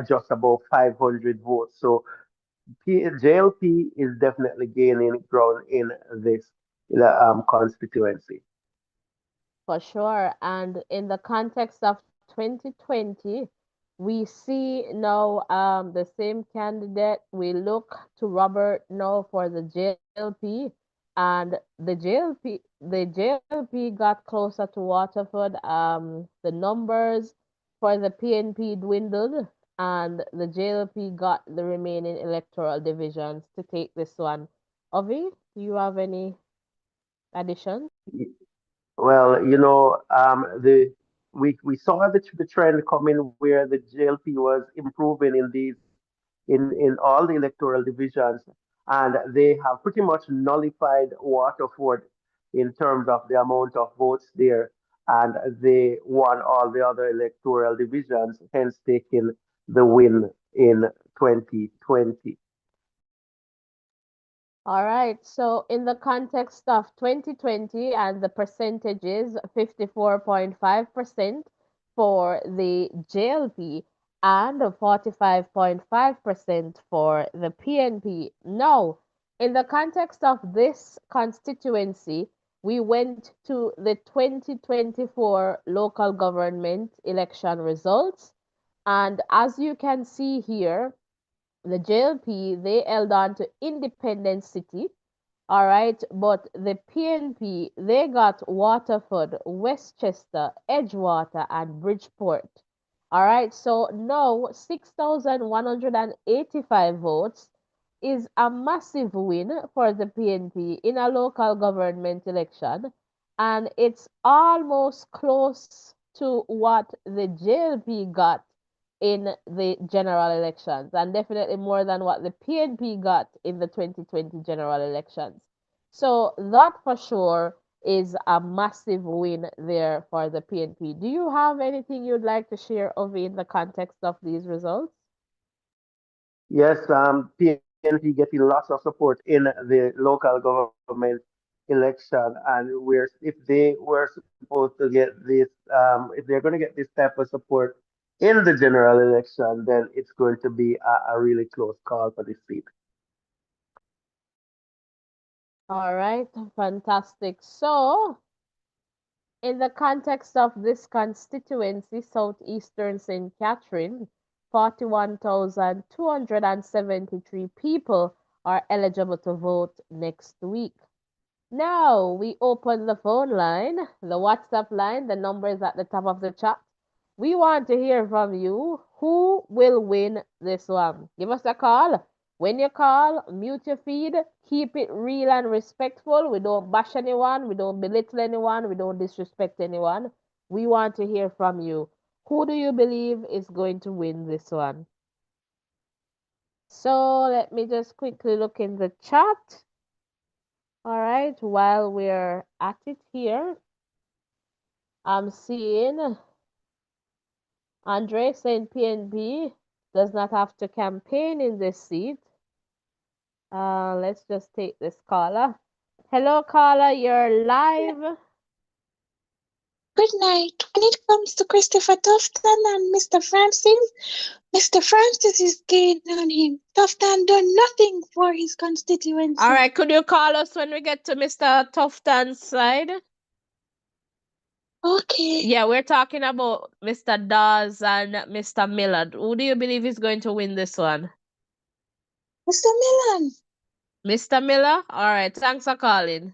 just about 500 votes. So JLP is definitely gaining ground in this constituency. For sure. And in the context of 2020, we see now the same candidate. We look to Robert now for the JLP, and the JLP got closer to Waterford. The numbers for the PNP dwindled, and the JLP got the remaining electoral divisions to take this one. Ovi, do you have any additions? Well, we saw the trend coming where the JLP was improving in these in all the electoral divisions, and they have pretty much nullified Waterford in terms of the amount of votes there, and they won all the other electoral divisions, hence taking the win in 2020. All right. So in the context of 2020 and the percentages, 54.5% for the JLP and 45.5% for the PNP. Now, in the context of this constituency, we went to the 2024 local government election results. And as you can see here, the JLP, they held on to Independence City, all right, but the PNP, they got Waterford, Westchester, Edgewater, and Bridgeport. All right, so now 6,185 votes is a massive win for the PNP in a local government election, and it's almost close to what the JLP got in the general elections, and definitely more than what the PNP got in the 2020 general elections. So that for sure is a massive win there for the PNP. Do you have anything you'd like to share, Ovi, in the context of these results? Yes, PNP getting lots of support in the local government election, and if they were supposed to get this, if they're going to get this type of support in the general election, then it's going to be a really close call for this seat. All right, fantastic. So, in the context of this constituency, Southeastern St. Catherine, 41,273 people are eligible to vote next week. Now we open the phone line, the WhatsApp line. The number is at the top of the chat. We want to hear from you. Who will win this one? Give us a call. When you call, mute your feed. Keep it real and respectful. We don't bash anyone. We don't belittle anyone. We don't disrespect anyone. We want to hear from you. Who do you believe is going to win this one? So let me just quickly look in the chat. All right, while we're at it here, I'm seeing Andre saying PNP does not have to campaign in this seat. Let's just take this caller. Hello, caller, you're live. Good night. When it comes to Christopher Tufton and Mr. Francis is gaining on him. Tufton done nothing for his constituency. All right, could you call us when we get to Mr. Tufton's side? Okay. Yeah, we're talking about Mr. Dawes and Mr. Millard. Who do you believe is going to win this one? Mr. Milan. Mr. Miller? All right, thanks for calling.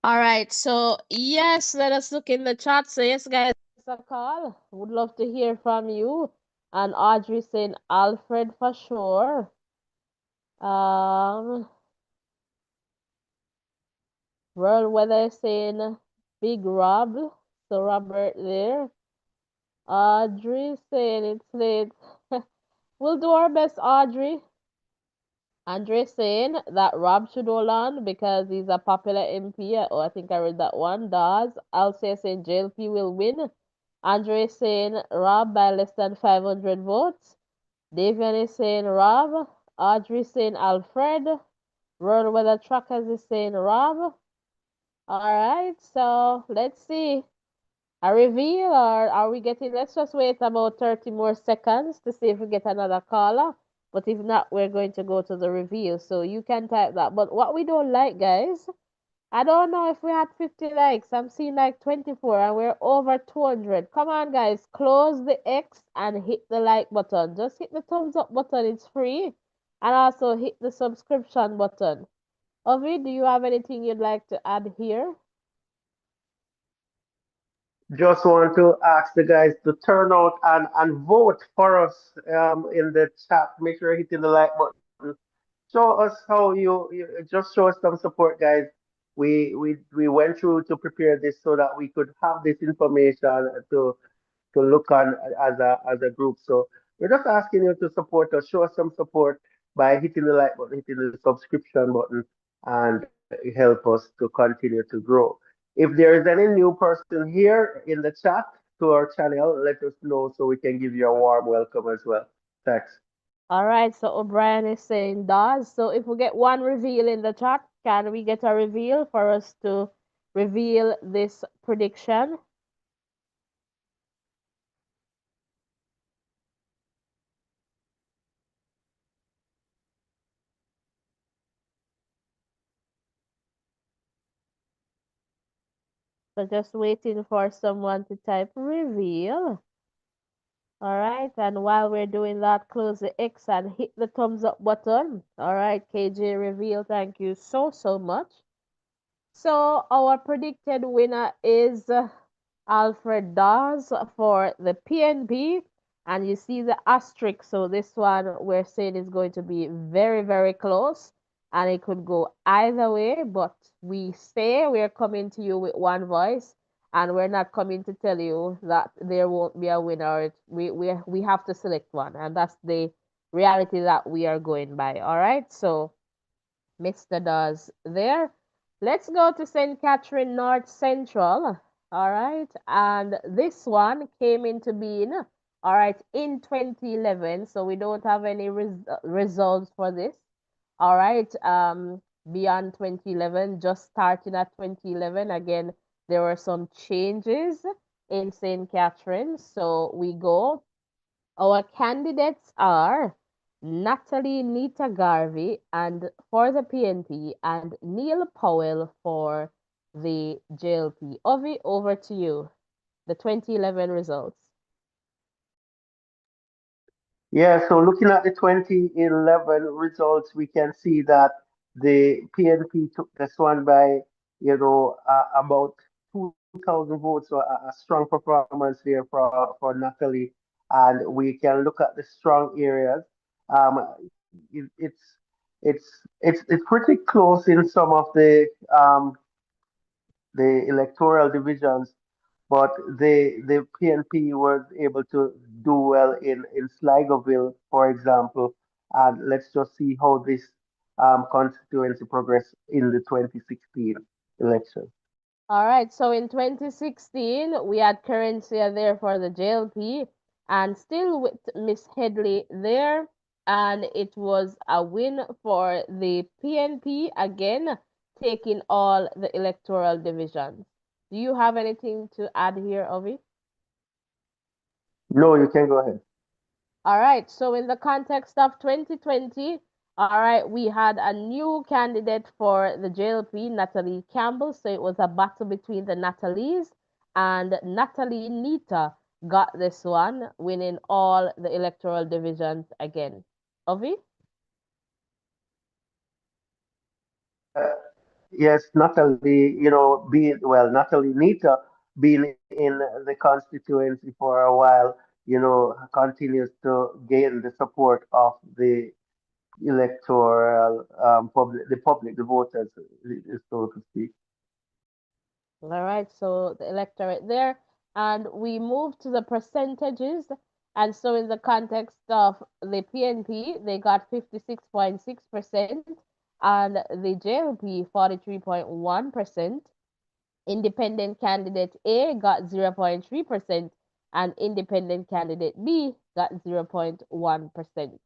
All right, so yes, let us look in the chat. So yes, guys, a call. Would love to hear from you. And Audrey saying Alfred for sure. World Weather saying Big Rob. So Robert there. Audrey saying it's late. We'll do our best, Audrey. Andre saying that Rob should hold on because he's a popular MP. Oh, I think I read that one. Daz. Alcea saying JLP will win. Andre saying Rob by less than 500 votes. Davian is saying Rob. Audrey saying Alfred. Road weather trackers is saying Rob. All right, so let's see. A reveal, or are we getting? Let's just wait about 30 more seconds to see if we get another caller. But if not, we're going to go to the reveal. So you can type that. But what we don't like, guys, I don't know if we had 50 likes. I'm seeing like 24 and we're over 200. Come on, guys. Close the X and hit the like button. Just hit the thumbs up button. It's free. And also hit the subscription button. Ovi, do you have anything you'd like to add here? Just want to ask the guys to turn out and vote for us in the chat. Make sure you're hitting the like button. Show us how you just show us some support, guys. We went through to prepare this so that we could have this information to look on as a group. So we're just asking you to support us, show us some support by hitting the like button, hitting the subscription button, and help us to continue to grow. If there is any new person here in the chat to our channel, let us know so we can give you a warm welcome as well. Thanks. All right, so O'Brien is saying does. So if we get one reveal in the chat, can we get a reveal for us to reveal this prediction? So just waiting for someone to type reveal. All right, and while we're doing that, close the X and hit the thumbs up button. All right, KJ reveal, thank you so much. So our predicted winner is Alfred Dawes for the PNP. And you see the asterisk. So this one we're saying is going to be very close. And it could go either way. But we say we're coming to you with one voice. And we're not coming to tell you that there won't be a winner. We have to select one. And that's the reality that we are going by. All right. So Mr. Dawes there. Let's go to St. Catherine North Central. All right. And this one came into being, all right, in 2011. So we don't have any results for this. All right. Beyond 2011, just starting at 2011. Again, there were some changes in St. Catherine. So we go. Our candidates are Natalie Nita Garvey and for the PNP and Neil Powell for the JLP. Ovi, over to you. The 2011 results. Yeah, so looking at the 2011 results, we can see that the PNP took this one by, about 2,000 votes, so a strong performance there for Natalie. And we can look at the strong areas. It's pretty close in some of the electoral divisions, but the PNP was able to do well in Sligoville, for example. And let's just see how this constituency progress in the 2016 election. All right, so in 2016, we had Currencia there for the JLP and still with Miss Headley there. And it was a win for the PNP again, taking all the electoral divisions. Do you have anything to add here, Ovi? No, you can go ahead. All right, so in the context of 2020, all right, we had a new candidate for the JLP, Natalie Campbell. So it was a battle between the Natalies, and Natalie Nita got this one, winning all the electoral divisions again. Ovi? Uh, yes, Natalie, Natalie Nita being in the constituency for a while, continues to gain the support of the electoral the voters, so to speak. All right, so the electorate there. And we move to the percentages. And so in the context of the PNP, they got 56.6%, and the JLP 43.1%. Independent candidate A got 0.3%, and independent candidate B got 0.1%.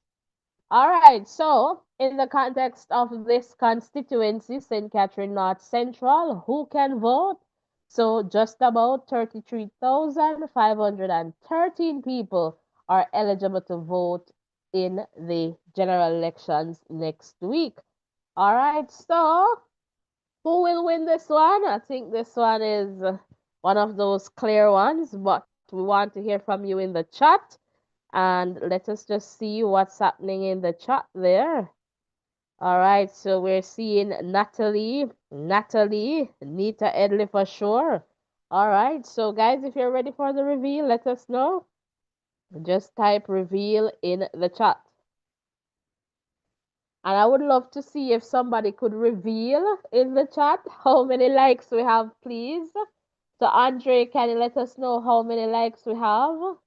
All right, so in the context of this constituency, St. Catherine North Central, who can vote? So just about 33,513 people are eligible to vote in the general elections next week. All right, so who will win this one? I think this one is one of those clear ones, but we want to hear from you in the chat. And let us just see what's happening in the chat there. All right, so we're seeing Natalie, Nita Edley for sure. All right, so guys, if you're ready for the reveal, let us know. Just type reveal in the chat. And I would love to see if somebody could reveal in the chat how many likes we have, please. So, Andre, can you let us know how many likes we have?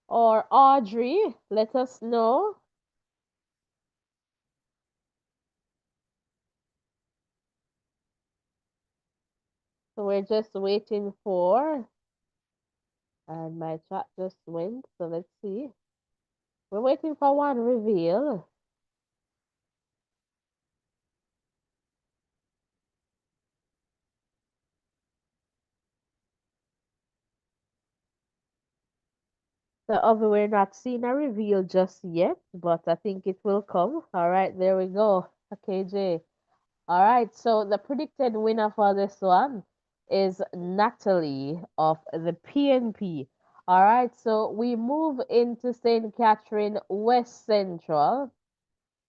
Or Audrey, let us know. So we're just waiting for, and my chat just went. So let's see. We're waiting for one reveal. So Ovi, we're not seeing a reveal just yet, but I think it will come. All right, there we go. Okay, Jay. All right, so the predicted winner for this one is Natalie of the PNP. All right, so we move into St. Catherine West Central.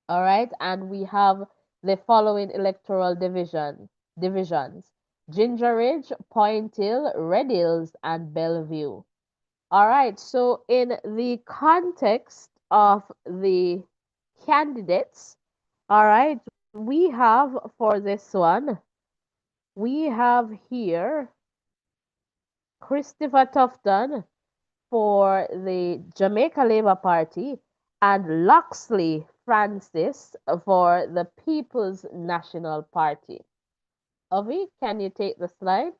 All right, and we have the following electoral divisions: Ginger Ridge, Point Hill, Red Hills, and Bellevue. All right, so in the context of the candidates, all right, we have for this one, we have here Christopher Tufton for the Jamaica Labour Party and Loxley Francis for the People's National Party. Ovi, can you take the slide?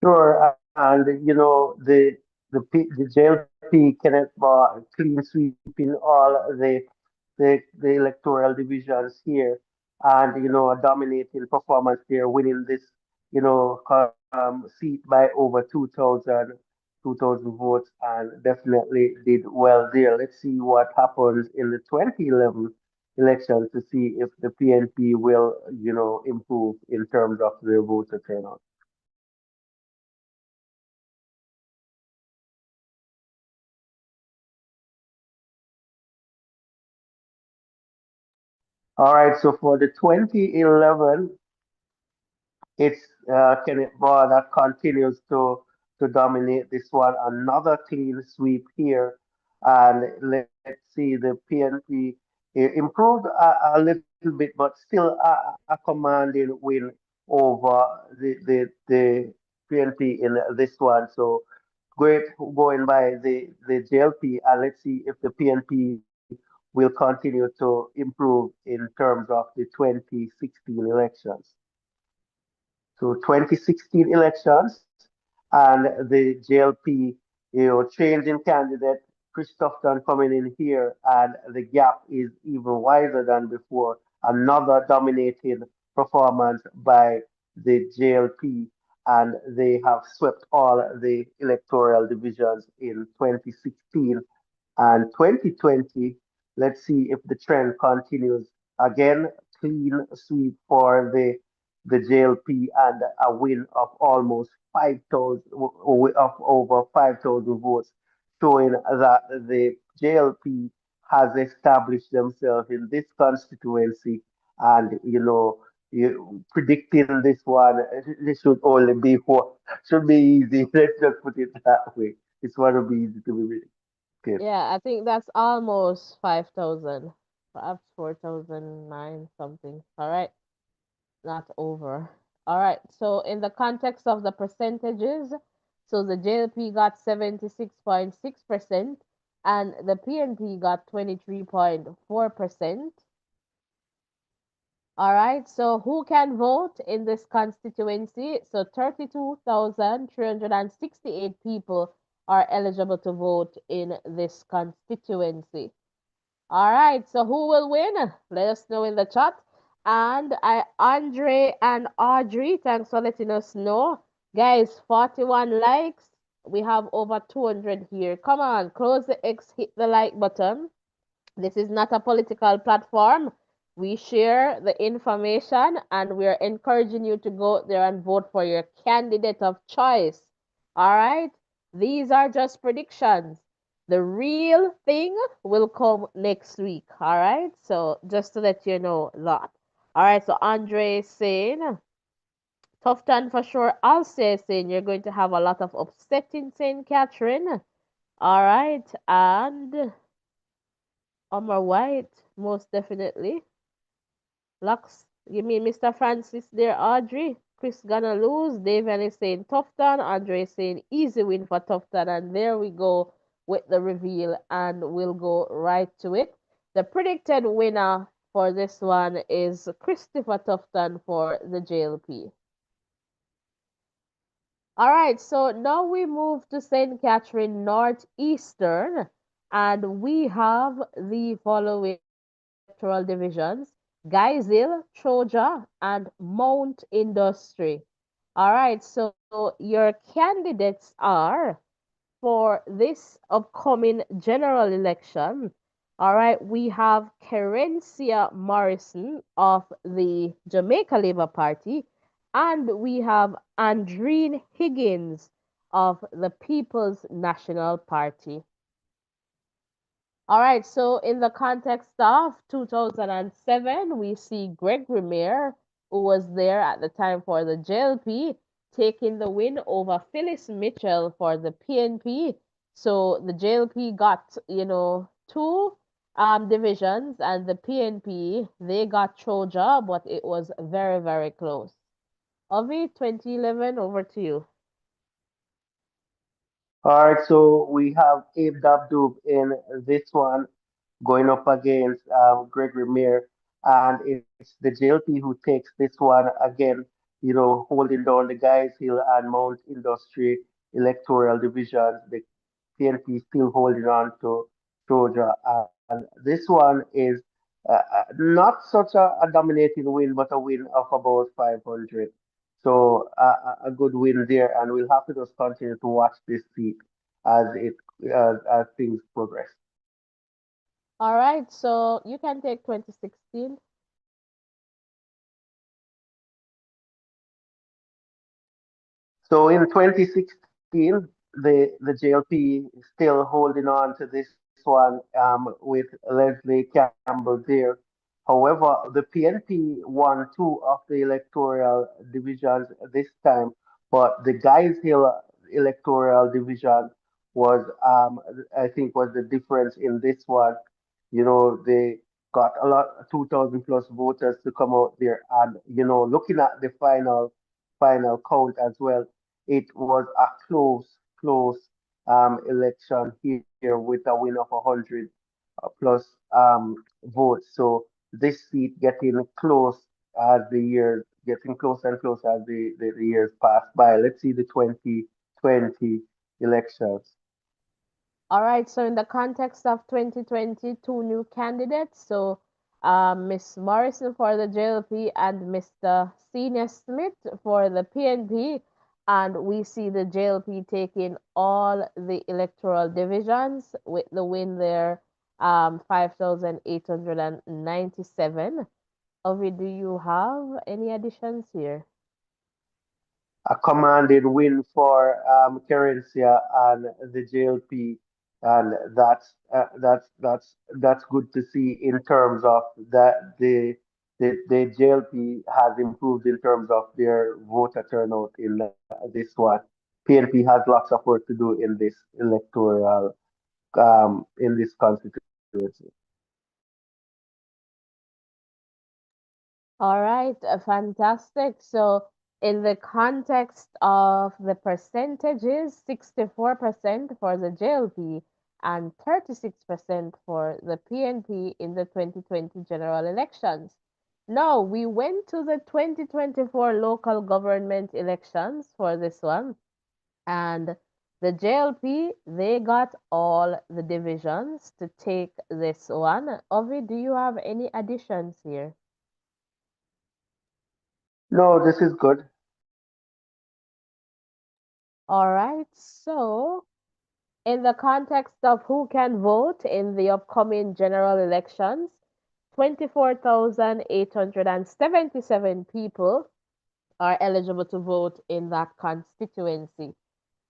Sure, and the JLP Kenneth Bar clean sweeping all the electoral divisions here, and a dominating performance there, winning this seat by over 2,000 votes, and definitely did well there. Let's see what happens in the 2011 election to see if the PNP will improve in terms of their voter turnout. All right, so for the 2011, it's Kenneth Moore that continues to dominate this one. Another clean sweep here, and let's see the PNP improved a little bit, but still a commanding win over the PNP in this one. So great going by the JLP, and let's see if the PNP will continue to improve in terms of the 2016 elections. So 2016 elections and the JLP, changing candidate, Christopher coming in here, and the gap is even wider than before. Another dominating performance by the JLP, and they have swept all the electoral divisions in 2016 and 2020. Let's see if the trend continues. Again, clean sweep for the JLP and a win of almost 5,000 of over 5,000 votes, showing that the JLP has established themselves in this constituency, and predicting this one, this should only be what should be easy. Let's just put it that way. It's going to be easy to be really good. Yeah, I think that's almost 5,000. Perhaps 4,009 something. All right, not over. All right, so in the context of the percentages, so the JLP got 76.6% and the PNP got 23.4%. All right, so who can vote in this constituency? So 32,368 people are eligible to vote in this constituency. All right, so who will win? Let us know in the chat. And Andre and Audrey, thanks for letting us know. Guys, 41 likes. We have over 200 here. Come on, close the X, hit the like button. This is not a political platform. We share the information and we are encouraging you to go there and vote for your candidate of choice. All right? These are just predictions. The real thing will come next week. All right? So just to let you know that. All right. So Andre is saying, tough time for sure. I'll say saying you're going to have a lot of upsetting St. Catherine. All right. And Omar White, most definitely. Lux, you mean Mr. Francis there, Audrey? Chris gonna lose. Davian is saying Tufton. Andre is saying easy win for Tufton. And there we go with the reveal. And we'll go right to it. The predicted winner for this one is Christopher Tufton for the JLP. All right, so now we move to St. Catherine Northeastern, and we have the following electoral divisions: Gaisil, Troja, and Mount Industry. All right, so your candidates are for this upcoming general election. All right, we have Kerencia Morrison of the Jamaica Labour Party, and we have Andreen Higgins of the People's National Party. All right, so in the context of 2007, we see Gregory Mayer, who was there at the time for the JLP, taking the win over Phyllis Mitchell for the PNP. So the JLP got, two divisions, and the PNP, they got Troja, but it was very, very close. Ovi, 2011, over to you. All right, so we have Abe Dabdoob in this one going up against Gregory Mayer, and it's the JLP who takes this one again, holding down the Guys Hill and Mount Industry electoral divisions. The PNP still holding on to Georgia, and this one is not such a dominating win, but a win of about 500. So a good win there, and we'll have to just continue to watch this seat as it as things progress. All right, so you can take 2016. So in 2016, the JLP is still holding on to this one with Leslie Campbell there. However, the PNP won two of the electoral divisions this time, but the Guys Hill electoral division was, I think, was the difference in this one. They got a lot, 2,000 plus voters to come out there, and looking at the final count as well, it was a close election here with a win of 100 plus votes. So this seat getting close as the years getting closer and closer as the years pass by. Let's see the 2020 elections. All right, so in the context of 2020, two new candidates. So Miss Morrison for the JLP and Mr. Senior Smith for the PNP. And we see the JLP taking all the electoral divisions with the win there, 5,897. Ovi, do you have any additions here? A commanded win for Carencia and the JLP, and that's good to see in terms of that the JLP has improved in terms of their voter turnout in this one. PNP has lots of work to do in this electoral in this constituency. All right, fantastic. So, in the context of the percentages, 64% for the JLP and 36% for the PNP in the 2020 general elections. Now, we went to the 2024 local government elections for this one. And The JLP, they got all the divisions to take this one. Ovi, do you have any additions here? No, this is good. All right, so in the context of who can vote in the upcoming general elections, 24,877 people are eligible to vote in that constituency.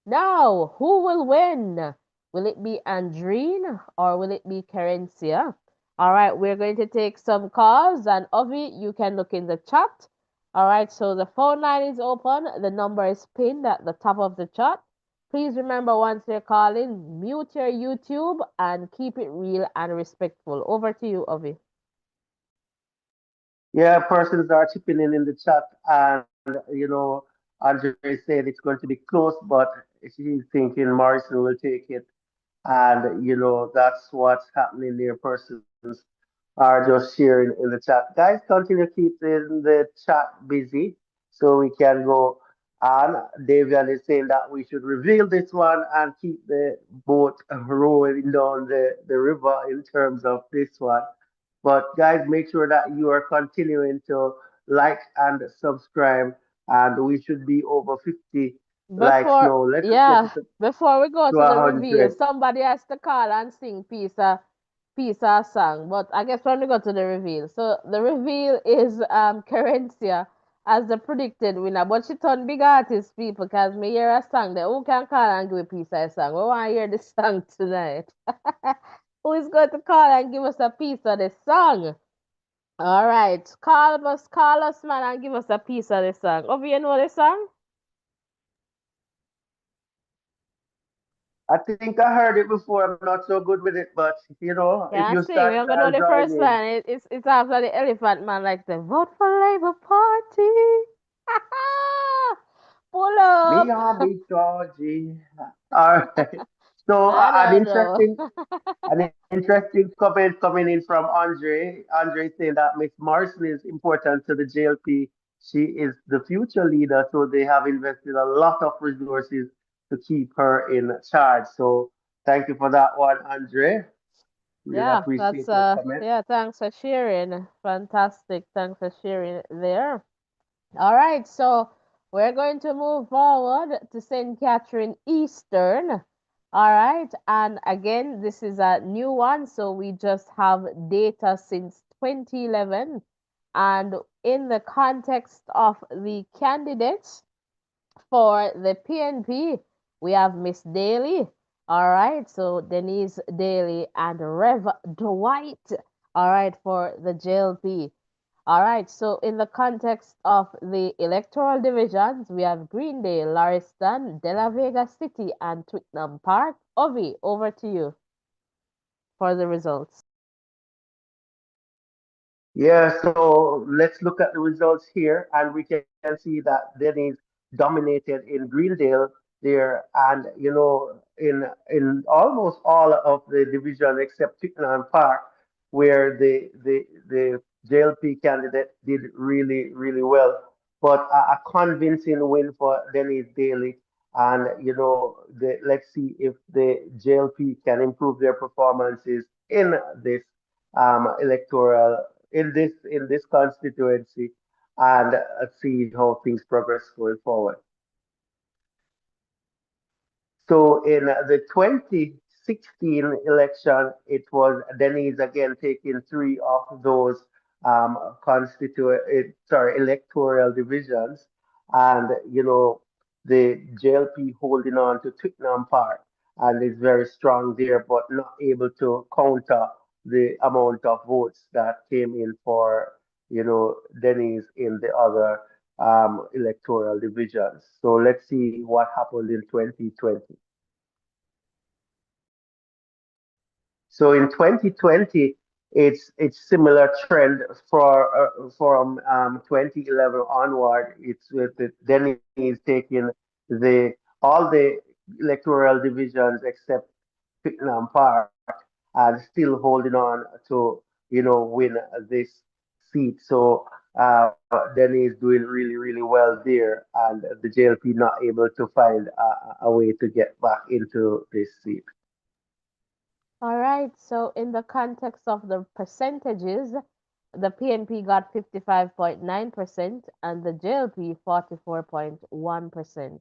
Now, who will win? Will it be Andreen or will it be Kerencia? All right, we're going to take some calls, and Ovi, you can look in the chat. All right, so the phone line is open. The number is pinned at the top of the chat. Please remember, once you're calling, mute your YouTube and keep it real and respectful. Over to you, Ovi. Yeah, persons are chipping in the chat, and Andre said it's going to be close, but she's thinking Morrison will take it, and that's what's happening there. Persons are just sharing in the chat. Guys, continue to keep the chat busy so we can go on. Davian is saying that we should reveal this one and keep the boat rolling down the river in terms of this one. But guys, make sure that you are continuing to like and subscribe, and we should be over 50 likes Before, now. Let us get yeah, it before we go to to the reveal, 100. somebody has to call and sing piece of song. But I guess when we go to the reveal, so the reveal is Carencia as the predicted winner. But she turned big artist people because me hear a song that who can call and give a piece of a song. We want to hear this song tonight. Who is going to call and give us a piece of the song? All right, call us, man, and give us a piece of the song. Over, you know the song? I think I heard it before. I'm not so good with it, but if Yeah, you sing. start, We don't gonna know I'll the join first in. line. It's after the elephant man like the vote for Labour Party. Pull Me up. and Big Georgie. All right. So I an don't know. interesting comment coming in from Andre. Andre saying that Miss Morrison is important to the JLP. She is the future leader, so they have invested a lot of resources to keep her in charge. So thank you for that one, Andre. Really Yeah, that's appreciate your comment. yeah, thanks for sharing. Fantastic. Thanks for sharing there. All right, so we're going to move forward to St. Catherine Eastern. All right, and again, this is a new one, so we just have data since 2011. And in the context of the candidates for the PNP, we have Miss Daly. All right, so Denise Daly and Rev Dwight. All right, for the JLP. All right, so in the context of the electoral divisions, we have Greendale, Lauriston, De La Vega City, and Twickenham Park. Ovi, over to you for the results. Yeah, so let's look at the results here, and we can see that Denny's dominated in Greendale there, and in almost all of the division except Twickenham Park, where the JLP candidate did really really well, but a convincing win for Denny's Daily, and let's see if the JLP can improve their performances in this electoral in this constituency and see how things progress going forward. So in the 2016 election, it was Denise again taking three of those electoral divisions, and the JLP holding on to Twickenham Park and is very strong there, but not able to counter the amount of votes that came in for Denise in the other electoral divisions. So let's see what happened in 2020. So in 2020, it's similar trend from 2011 onward. It's with Denny is taking all the electoral divisions except Twickenham Park and still holding on to win this seat. So Denny is doing really, really well there, and the JLP not able to find a way to get back into this seat. All right. So in the context of the percentages, the PNP got 55.9% and the JLP 44.1%.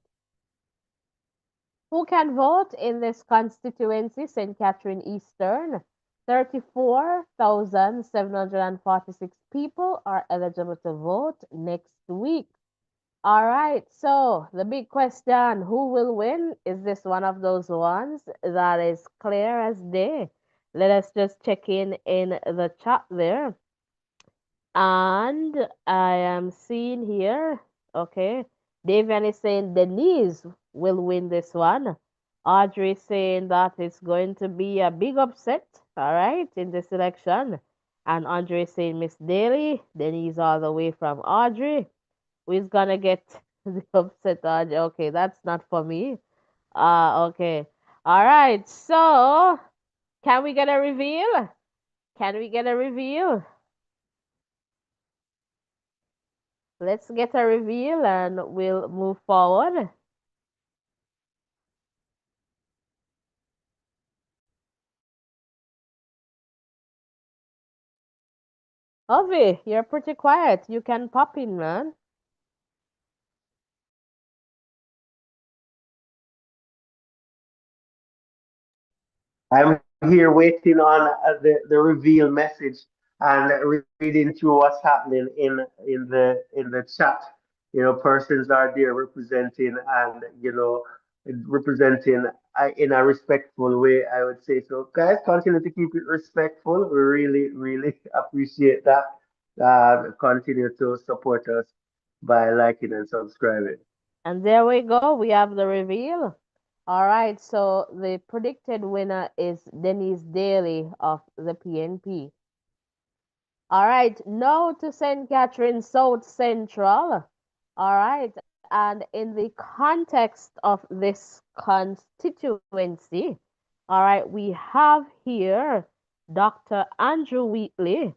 Who can vote in this constituency, St. Catherine Eastern? 34,746 people are eligible to vote next week. All right, so the big question, who will win? Is this one of those ones that is clear as day? Let us just check in the chat there. And I am seeing here, okay, Davian is saying Denise will win this one. Audrey is saying that it's going to be a big upset, all right, in this election. And Andre is saying Miss Daly, Denise all the way from Audrey. Who's gonna get the upset, Audrey? Okay, that's not for me. Okay. All right, so can we get a reveal? Can we get a reveal? Let's get a reveal and we'll move forward. Ovi, you're pretty quiet. You can pop in, man. I'm here waiting on the reveal message and reading through what's happening in the chat. You know, persons are there representing and representing in a respectful way. I would say so. Guys, continue to keep it respectful. We really really appreciate that. Continue to support us by liking and subscribing. And there we go. We have the reveal. All right, so the predicted winner is Denise Daly of the PNP. All right, no to St. Catherine South Central. All right, and in the context of this constituency, all right, we have here Dr. Andrew Wheatley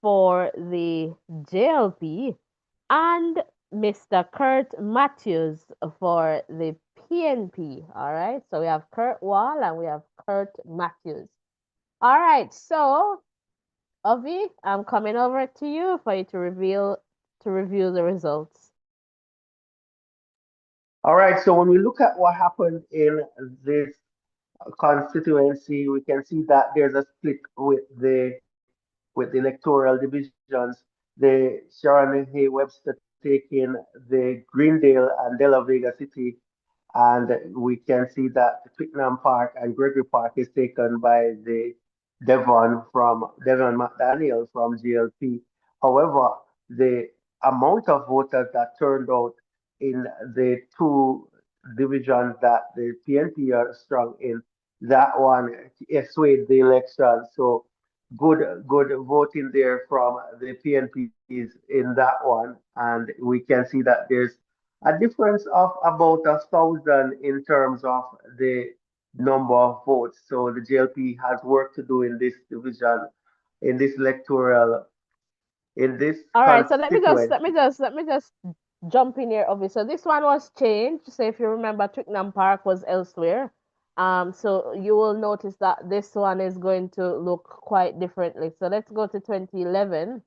for the JLP and Mr. Kurt Matthews for the PNP. All right, so we have Kurt Wall and we have Kurt Matthews. All right, so Avi, I'm coming over to you for you to review the results. All right, so when we look at what happened in this constituency, we can see that there's a split with the electoral divisions. The Sharon Hay Webster taking the Greendale and De La Vega City, and we can see that Twickenham Park and Gregory Park is taken by the Devon McDaniel from GLP. However, the amount of voters that turned out in the two divisions that the PNP are strong in, that one swayed the election. So good voting there from the PNPs in that one, and we can see that there's a difference of about 1,000 in terms of the number of votes. So the JLP has work to do in this division, in this electoral, in this All right, so constituency. let me just jump in here, Avi. So this one was changed. So if you remember, Twickenham Park was elsewhere. So you will notice that this one is going to look quite differently. So let's go to 2011.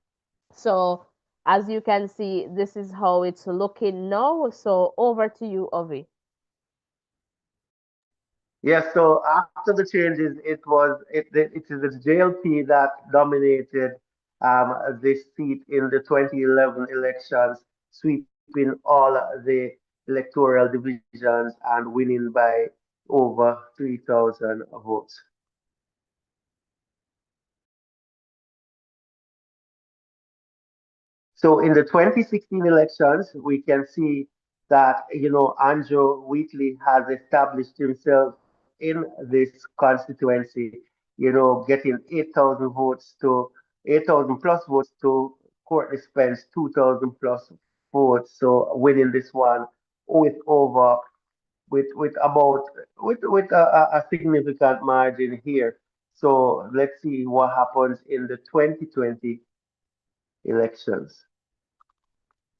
So as you can see, this is how it's looking now. So over to you, Ovi. Yes, so after the changes, it is the JLP that dominated this seat in the 2011 elections, sweeping all the electoral divisions and winning by over 3,000 votes. So in the 2016 elections, we can see that Andrew Wheatley has established himself in this constituency. Getting 8,000 plus votes to Courtney Spence 2,000 plus votes. So winning this one with over with about with a significant margin here. So let's see what happens in the 2020 elections.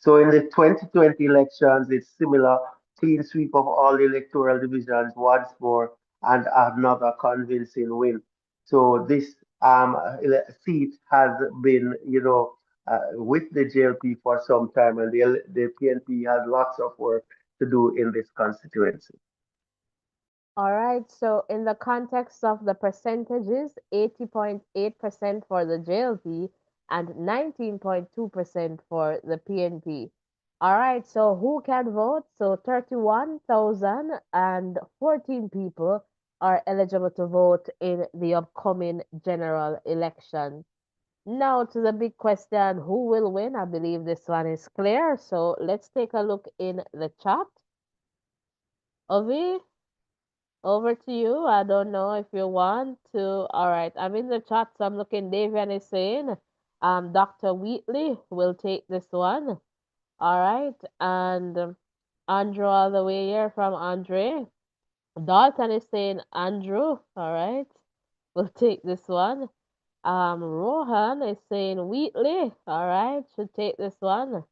So in the 2020 elections, it's similar, clean sweep of all electoral divisions once more and another convincing win. So this seat has been, with the JLP for some time, and the PNP has lots of work to do in this constituency. All right, so in the context of the percentages, 80.8% for the JLP and 19.2% for the PNP. All right, so who can vote? So 31,014 people are eligible to vote in the upcoming general election. Now to the big question, who will win? I believe this one is clear. So let's take a look in the chat. Ovi, over to you. I don't know if you want to. All right, I'm in the chat, so I'm looking. Davian is saying, Dr. Wheatley will take this one. All right, and Andrew all the way here from Andre. Dalton is saying Andrew. All right, we'll take this one. Rohan is saying Wheatley. All right, should take this one.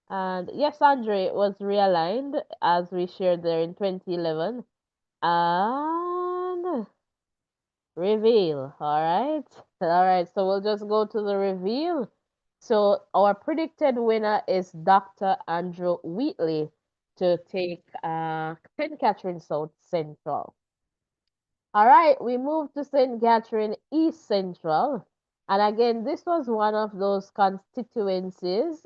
And yes, Andre, it was realigned as we shared there in 2011. And reveal. All right. All right. So we'll just go to the reveal. So our predicted winner is Dr. Andrew Wheatley to take St. Catherine South Central. All right, we moved to St. Catherine East Central. And again, this was one of those constituencies,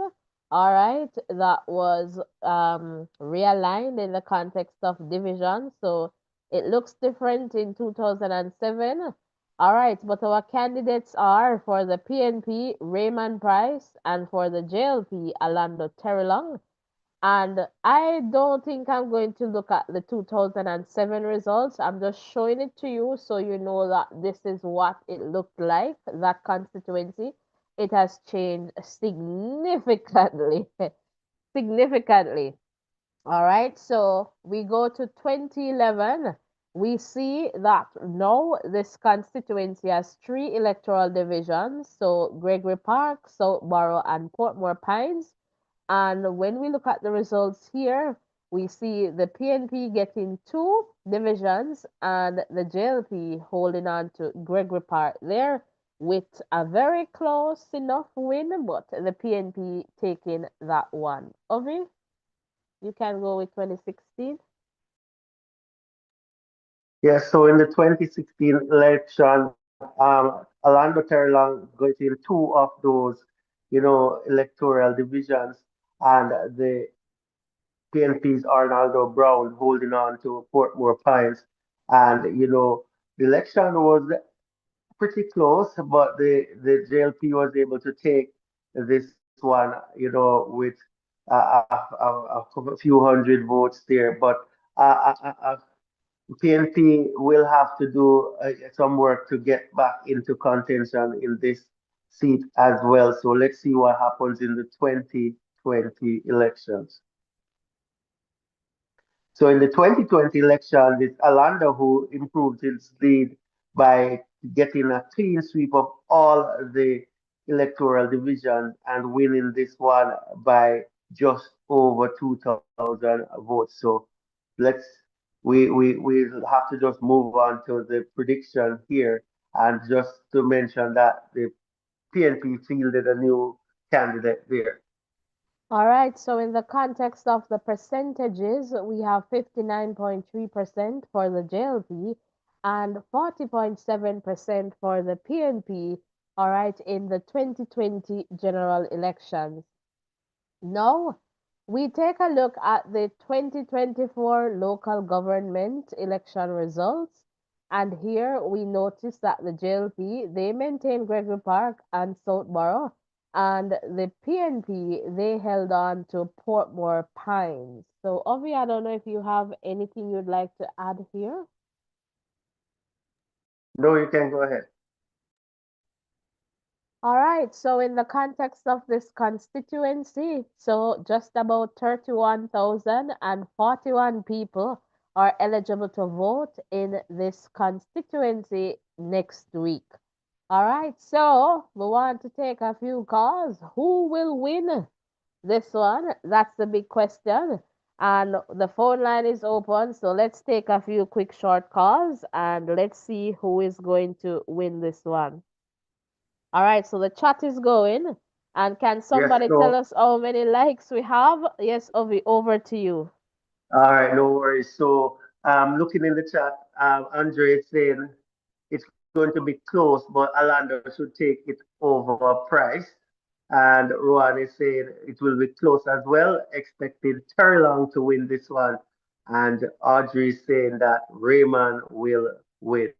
all right, that was realigned in the context of division. So it looks different in 2007. All right, but our candidates are for the PNP, Raymond Price, and for the JLP, Alando Terrelong. And I don't think I'm going to look at the 2007 results. I'm just showing it to you so you know that this is what it looked like, that constituency. It has changed significantly. Significantly. All right, so we go to 2011. We see that now this constituency has three electoral divisions. So Gregory Park, Southborough, and Portmore Pines. And when we look at the results here, we see the PNP getting two divisions and the JLP holding on to Gregory Park there with a very close enough win, but the PNP taking that one. Ovi, you can go with 2016. Yes, so in the 2016 election, Orlando Terrelong got in two of those, electoral divisions, and the PNP's Arnaldo Brown holding on to Portmore Pines. And, the election was pretty close, but the JLP was able to take this one, with a few hundred votes there. But PNP will have to do some work to get back into contention in this seat as well. So let's see what happens in the 2020 elections. So in the 2020 election, it's Alanda who improved his lead by getting a clean sweep of all the electoral divisions and winning this one by just over 2,000 votes. So let's we have to just move on to the prediction here, and just to mention that the PNP fielded a new candidate there. All right, so in the context of the percentages, we have 59.3% for the JLP and 40.7% for the PNP, all right, in the 2020 general elections. Now, we take a look at the 2024 local government election results. And here we notice that the JLP, they maintain Gregory Park and Southborough, and the PNP, they held on to Portmore Pines. So, Ovi, I don't know if you have anything you'd like to add here. No, you can go ahead. All right, so in the context of this constituency, so just about 31,041 people are eligible to vote in this constituency next week. All right, so we want to take a few calls. Who will win this one? That's the big question. And the phone line is open, so let's take a few quick short calls and let's see who is going to win this one. All right, so the chat is going. And can Yes, somebody tell so us how many likes we have? Yes, Ovi, over to you. all right, no worries. So looking in the chat, Andre is saying it's going to be close, but Alando should take it over price. And Rowan is saying it will be close as well, expecting Terry Long to win this one. And Audrey is saying that Raymond will win.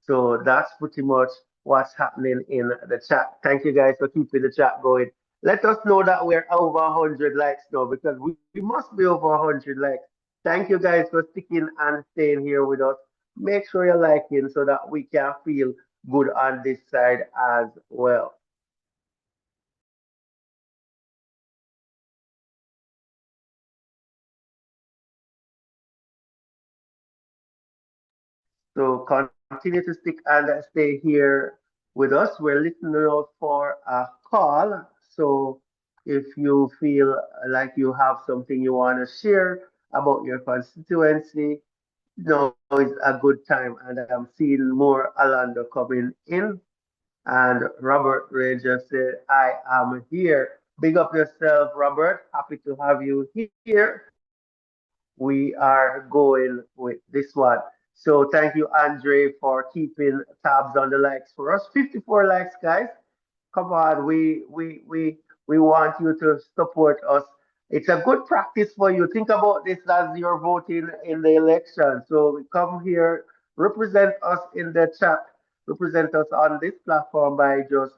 So that's pretty much what's happening in the chat. Thank you guys for keeping the chat going. Let us know that we're over 100 likes now because we must be over 100 likes. Thank you guys for sticking and staying here with us. Make sure you're liking so that we can feel good on this side as well. So continue to stick and stay here with us. We're listening out for a call. So if you feel like you have something you want to share about your constituency, now is a good time. And I'm seeing more Alando coming in. And Robert Ray just said, I am here. Big up yourself, Robert. Happy to have you here. We are going with this one. So thank you, Andre, for keeping tabs on the likes for us. 54 likes, guys. Come on, we want you to support us. It's a good practice for you. Think about this as you're voting in the election. So come here, represent us in the chat, represent us on this platform by just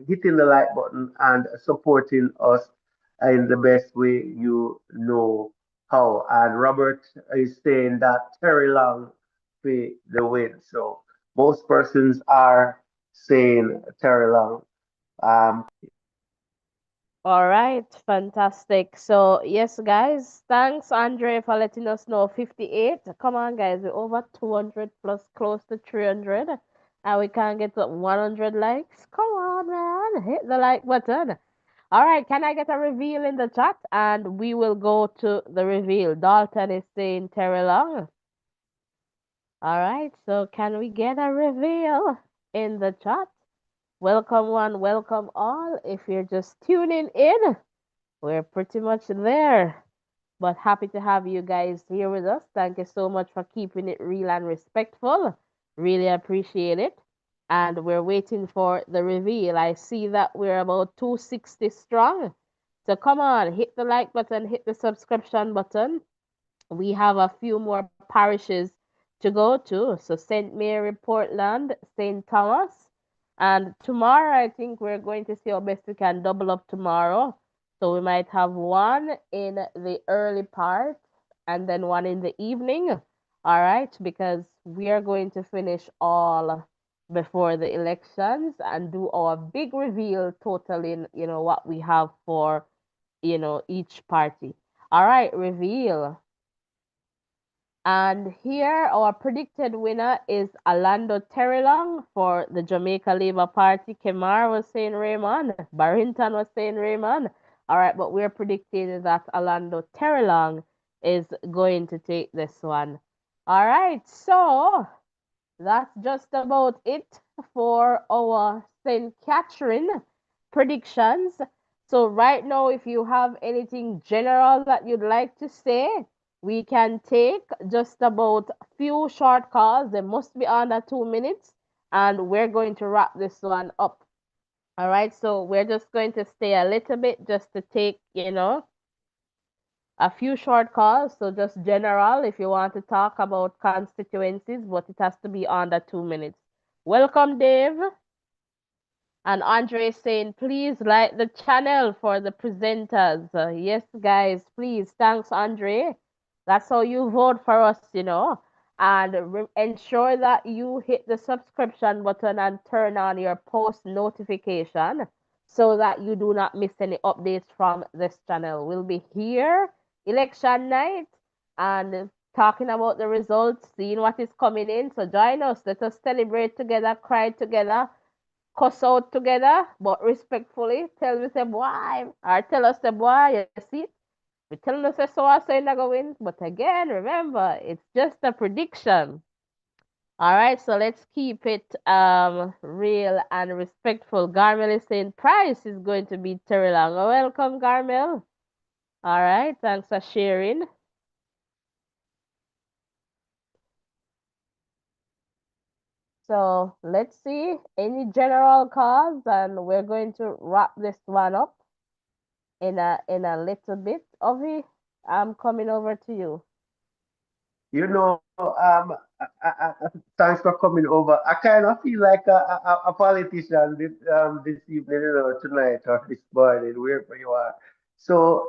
hitting the like button and supporting us in the best way you know how. And Robert is saying that Terry Long for the win. So most persons are saying Terry Long. Um, All right, fantastic. So, yes, guys, thanks, Andre, for letting us know 58. Come on, guys, we're over 200 plus close to 300, and we can't get to 100 likes. Come on, man, hit the like button. All right, can I get a reveal in the chat? And we will go to the reveal. Dalton is saying Terry Long. All right, so can we get a reveal in the chat? Welcome one, welcome all. If you're just tuning in, we're pretty much there. But happy to have you guys here with us. Thank you so much for keeping it real and respectful. Really appreciate it. And we're waiting for the reveal. I see that we're about 260 strong. So come on, hit the like button, hit the subscription button. We have a few more parishes to go to. So St. Mary, Portland, St. Thomas. And tomorrow, I think we're going to see how best we can double up tomorrow. So we might have one in the early part and then one in the evening. All right, because we are going to finish all before the elections and do our big reveal totaling, what we have for, each party. All right, reveal. And here, our predicted winner is Orlando Terrelong for the Jamaica Labour Party. Kemar was saying Raymond. Barrington was saying Raymond. All right, but we're predicting that Orlando Terrelong is going to take this one. All right, so that's just about it for our St. Catherine predictions. So right now, if you have anything general that you'd like to say, we can take just about few short calls. They must be under 2 minutes, and we're going to wrap this one up. All right, so we're just going to stay a little bit just to take, a few short calls. So just general if you want to talk about constituencies, but it has to be under 2 minutes. Welcome, Dave. And Andre saying, please like the channel for the presenters. Yes, guys, please. Thanks, Andre. That's how you vote for us. And ensure that you hit the subscription button and turn on your post notification so that you do not miss any updates from this channel. We'll be here election night and talking about the results, seeing what is coming in. So join us. Let us celebrate together, cry together, cuss out together, but respectfully. Tell me say boy, or tell us say boy, you see, we telling us say so and so not gonna win. But again, remember, it's just a prediction. All right, so let's keep it real and respectful. Garmel is saying price is going to be Terry Long. Welcome, Garmel. All right, thanks for sharing. So let's see any general cause, and we're going to wrap this one up in a little bit. Ovi, I'm coming over to you. You know, thanks for coming over. I kind of feel like a politician this evening, tonight or this morning, wherever you are. So,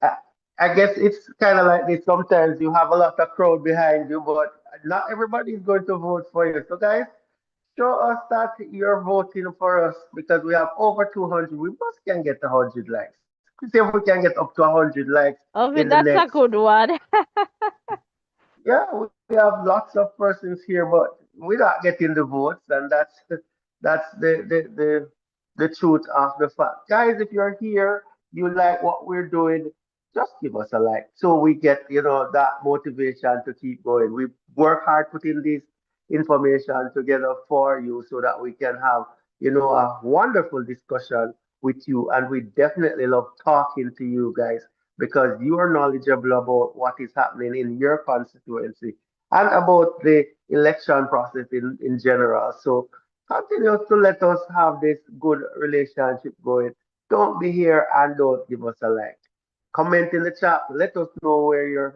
I, I guess it's kind of like this. Sometimes you have a lot of crowd behind you, but not everybody is going to vote for you. So, guys, show us that you're voting for us because we have over 200. We must can get 100 likes. See if we can get up to 100 likes in the Ovi, that's next. a good one. Yeah, we have lots of persons here, but we're not getting the votes, and that's the truth of the fact. Guys, if you're here, you like what we're doing, just give us a like so we get that motivation to keep going. We work hard putting this information together for you so that we can have a wonderful discussion with you, and we definitely love talking to you guys because you are knowledgeable about what is happening in your constituency and about the election process in general. So continue to let us have this good relationship going. Don't be here and don't give us a like. Comment in the chat. Let us know where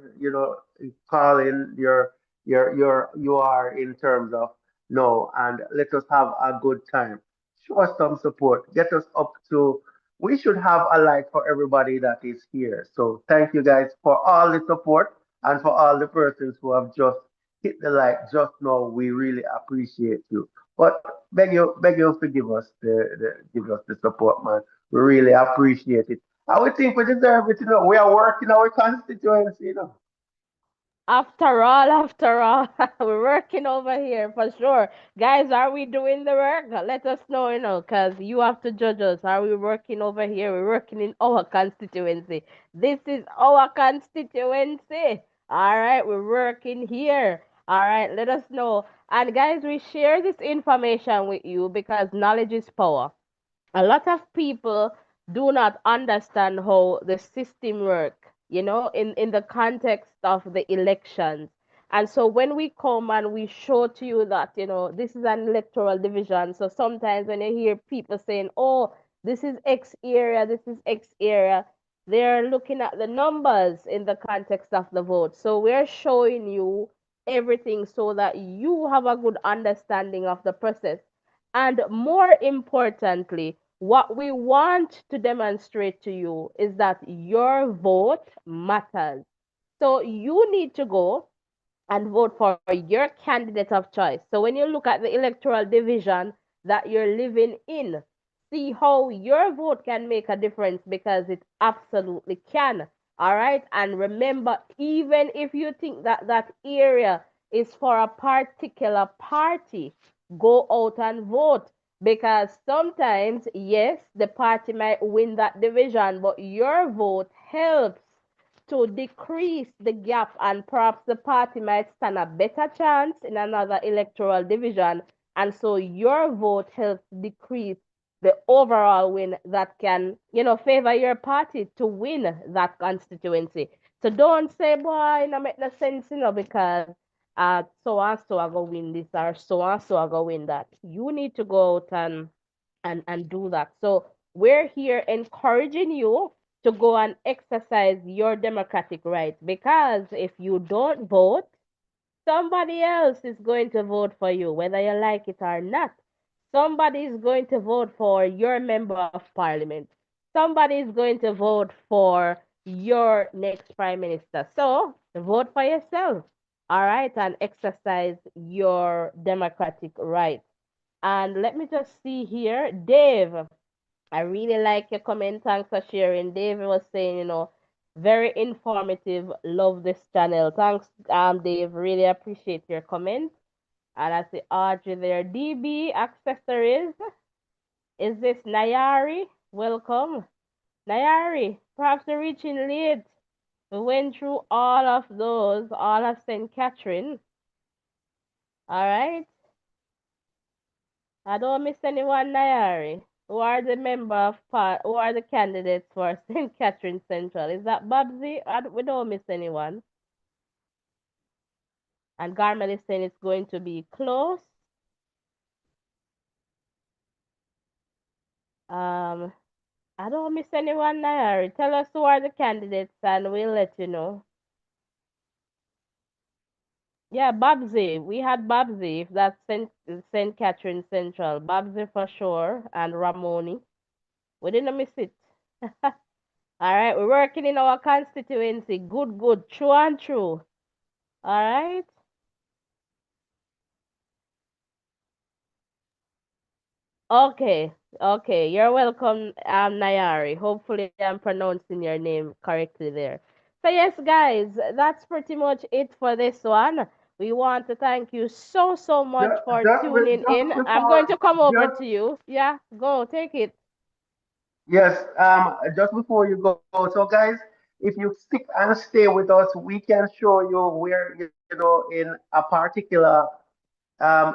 calling you are in terms of no, and let us have a good time. Show us some support. Get us up to. We should have a like for everybody that is here. So thank you guys for all the support and for all the persons who have just hit the like just now. We really appreciate you. But beg you forgive us give us the support, man. We really appreciate it. I would think we deserve it, We are working our constituency. After all, we're working over here for sure. Guys, are we doing the work? Let us know, because you have to judge us. Are we working over here? We're working in our constituency. This is our constituency. All right, we're working here. All right, let us know. And guys, we share this information with you because knowledge is power. A lot of people do not understand how the system work, in the context of the elections. And so when we come and we show to you that, this is an electoral division. So sometimes when you hear people saying, oh, this is X area, this is X area, they're looking at the numbers in the context of the vote. So we're showing you everything so that you have a good understanding of the process. And more importantly, what we want to demonstrate to you is that your vote matters. So you need to go and vote for your candidate of choice. So when you look at the electoral division that you're living in, see how your vote can make a difference because it absolutely can. All right. And remember, even if you think that that area is for a particular party, go out and vote because sometimes, yes, the party might win that division, but your vote helps to decrease the gap, and perhaps the party might stand a better chance in another electoral division. And so your vote helps decrease the overall win that can, favor your party to win that constituency. So don't say, boy, it make no sense, because so and so I go win this or so and so I go win that. You need to go out and do that. So we're here encouraging you to go and exercise your democratic rights because if you don't vote, somebody else is going to vote for you, whether you like it or not. Somebody is going to vote for your member of parliament. Somebody is going to vote for your next prime minister. So vote for yourself, all right, and exercise your democratic rights. And let me just see here, Dave. I really like your comment. Thanks for sharing. Dave was saying, very informative. Love this channel. Thanks, Dave. Really appreciate your comment. And I see Audrey there. DB accessories. Is this Nayari? Welcome. Nayari, perhaps you're reaching late. We went through all of those, all of St. Catherine. All right. I don't miss anyone, Nayari. Who are the member of part? Who are the candidates for St. Catherine Central? Is that Babsy? We don't miss anyone. And Garmel is saying it's going to be close. I don't miss anyone, Nayari. Tell us who are the candidates, and we'll let you know. Yeah, Babsy. We had Babsy, if that's St. Catherine Central. Babsy for sure, and Ramoni. We didn't miss it. All right, we're working in our constituency. Good, good. True and true. All right. Okay, okay. You're welcome, Nayari. Hopefully, I'm pronouncing your name correctly there. So, yes, guys, that's pretty much it for this one. We want to thank you so, so much for tuning Just in. I'm going before, to come over just to you. Yeah, go, take it. yes, just before you go, so guys, if you stick and stay with us, we can show you where, in a particular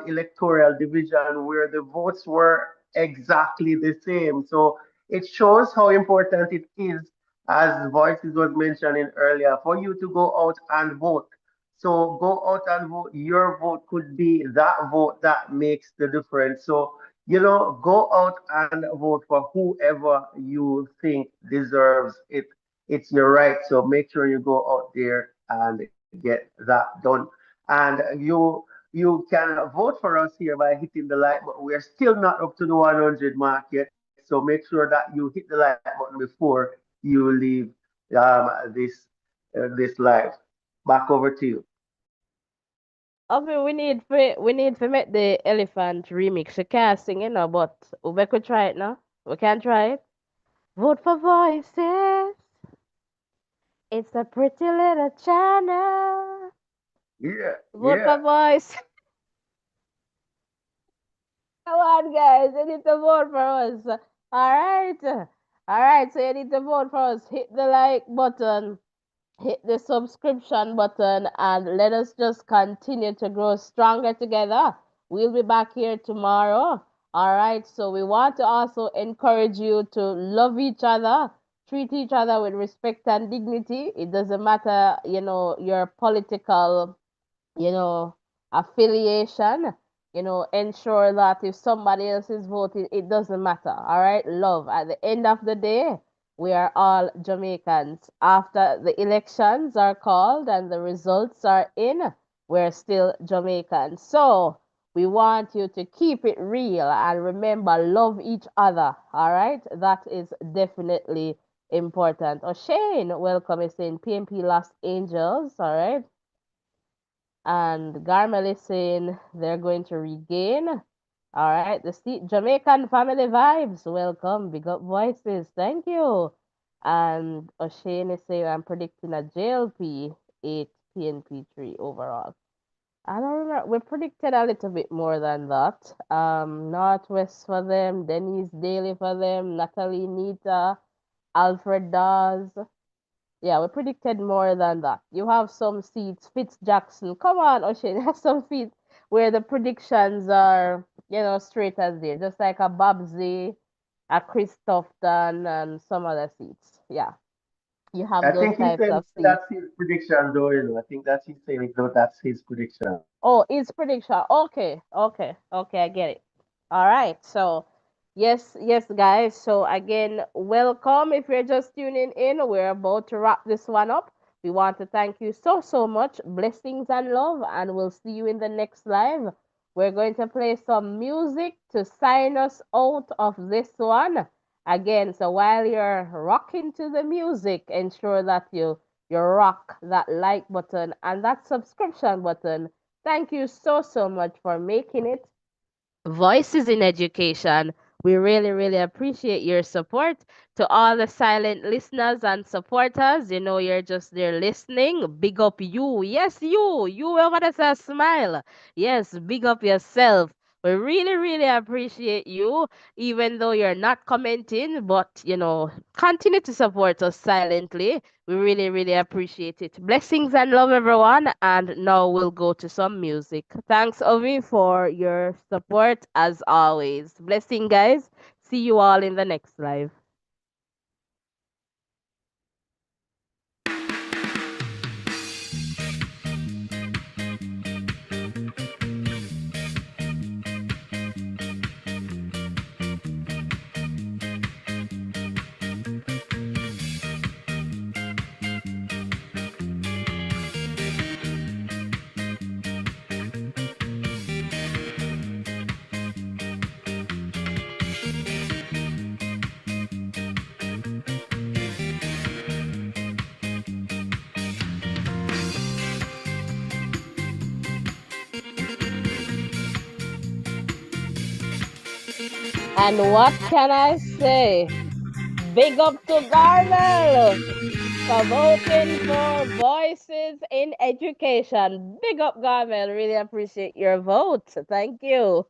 electoral division where the votes were exactly the same. So it shows how important it is, as Voices was mentioning earlier, for you to go out and vote. So go out and vote. Your vote could be that vote that makes the difference. So, go out and vote for whoever you think deserves it. It's your right. So make sure you go out there and get that done. And you can vote for us here by hitting the like button. We are still not up to the 100 mark yet, so make sure that you hit the like button before you leave this live. Back over to you. Okay, we need to make the elephant remix. You can't sing it now, but we could try it now. We can try it. Vote for voices. It's a pretty little channel. Yeah, Vote yeah. for voice. Come on, guys. You need to vote for us. All right. All right. So you need to vote for us. Hit the like button, hit the subscription button, and let us just continue to grow stronger together. We'll be back here tomorrow. All right. So we want to also encourage you to love each other, treat each other with respect and dignity. It doesn't matter, your political affiliation, ensure that if somebody else is voting, it doesn't matter. All right, love. At the end of the day, we are all Jamaicans. After the elections are called and the results are in, we're still Jamaicans. So we want you to keep it real and remember, love each other. All right, that is definitely important. O'Shane, welcome. Is saying PMP Los Angeles. All right. And Garmel is saying they're going to regain. All right, the Jamaican family vibes. Welcome, big up voices. Thank you. And O'Shane is saying I'm predicting a JLP 8 PNP 3 overall. I don't remember. We predicted a little bit more than that. Northwest for them, Denise Daly for them, Natalie Nita, Alfred Dawes. Yeah, we predicted more than that. You have some seats, Fitz Jackson. Come on, O'Shane, have some seats where the predictions are, straight as day, just like a Babsy, a Christopton, and some other seats. Yeah, you have I those think he's types saying of seats. that's his prediction, though. I think that's he's saying it, though. That's his prediction. Oh, it's prediction. Okay, okay, okay, I get it. All right. So, yes, yes, guys. So, again, welcome. If you're just tuning in, we're about to wrap this one up. We want to thank you so, so much. Blessings and love, and we'll see you in the next live. We're going to play some music to sign us out of this one. Again, so while you're rocking to the music, ensure that you rock that like button and that subscription button. Thank you so, so much for making it Voices in Education We really, really appreciate your support. To all the silent listeners and supporters, you know, you're just there listening. Big up you. Yes, you over there say smile. Yes, big up yourself. We really, really appreciate you, even though you're not commenting, but you know, continue to support us silently. We really, really appreciate it. Blessings and love, everyone. And now we'll go to some music. Thanks, Ovi, for your support as always. Blessing, guys. See you all in the next live. And what can I say? Big up to Garnell for voting for Voices in Education. Big up, Garnell. Really appreciate your vote. Thank you.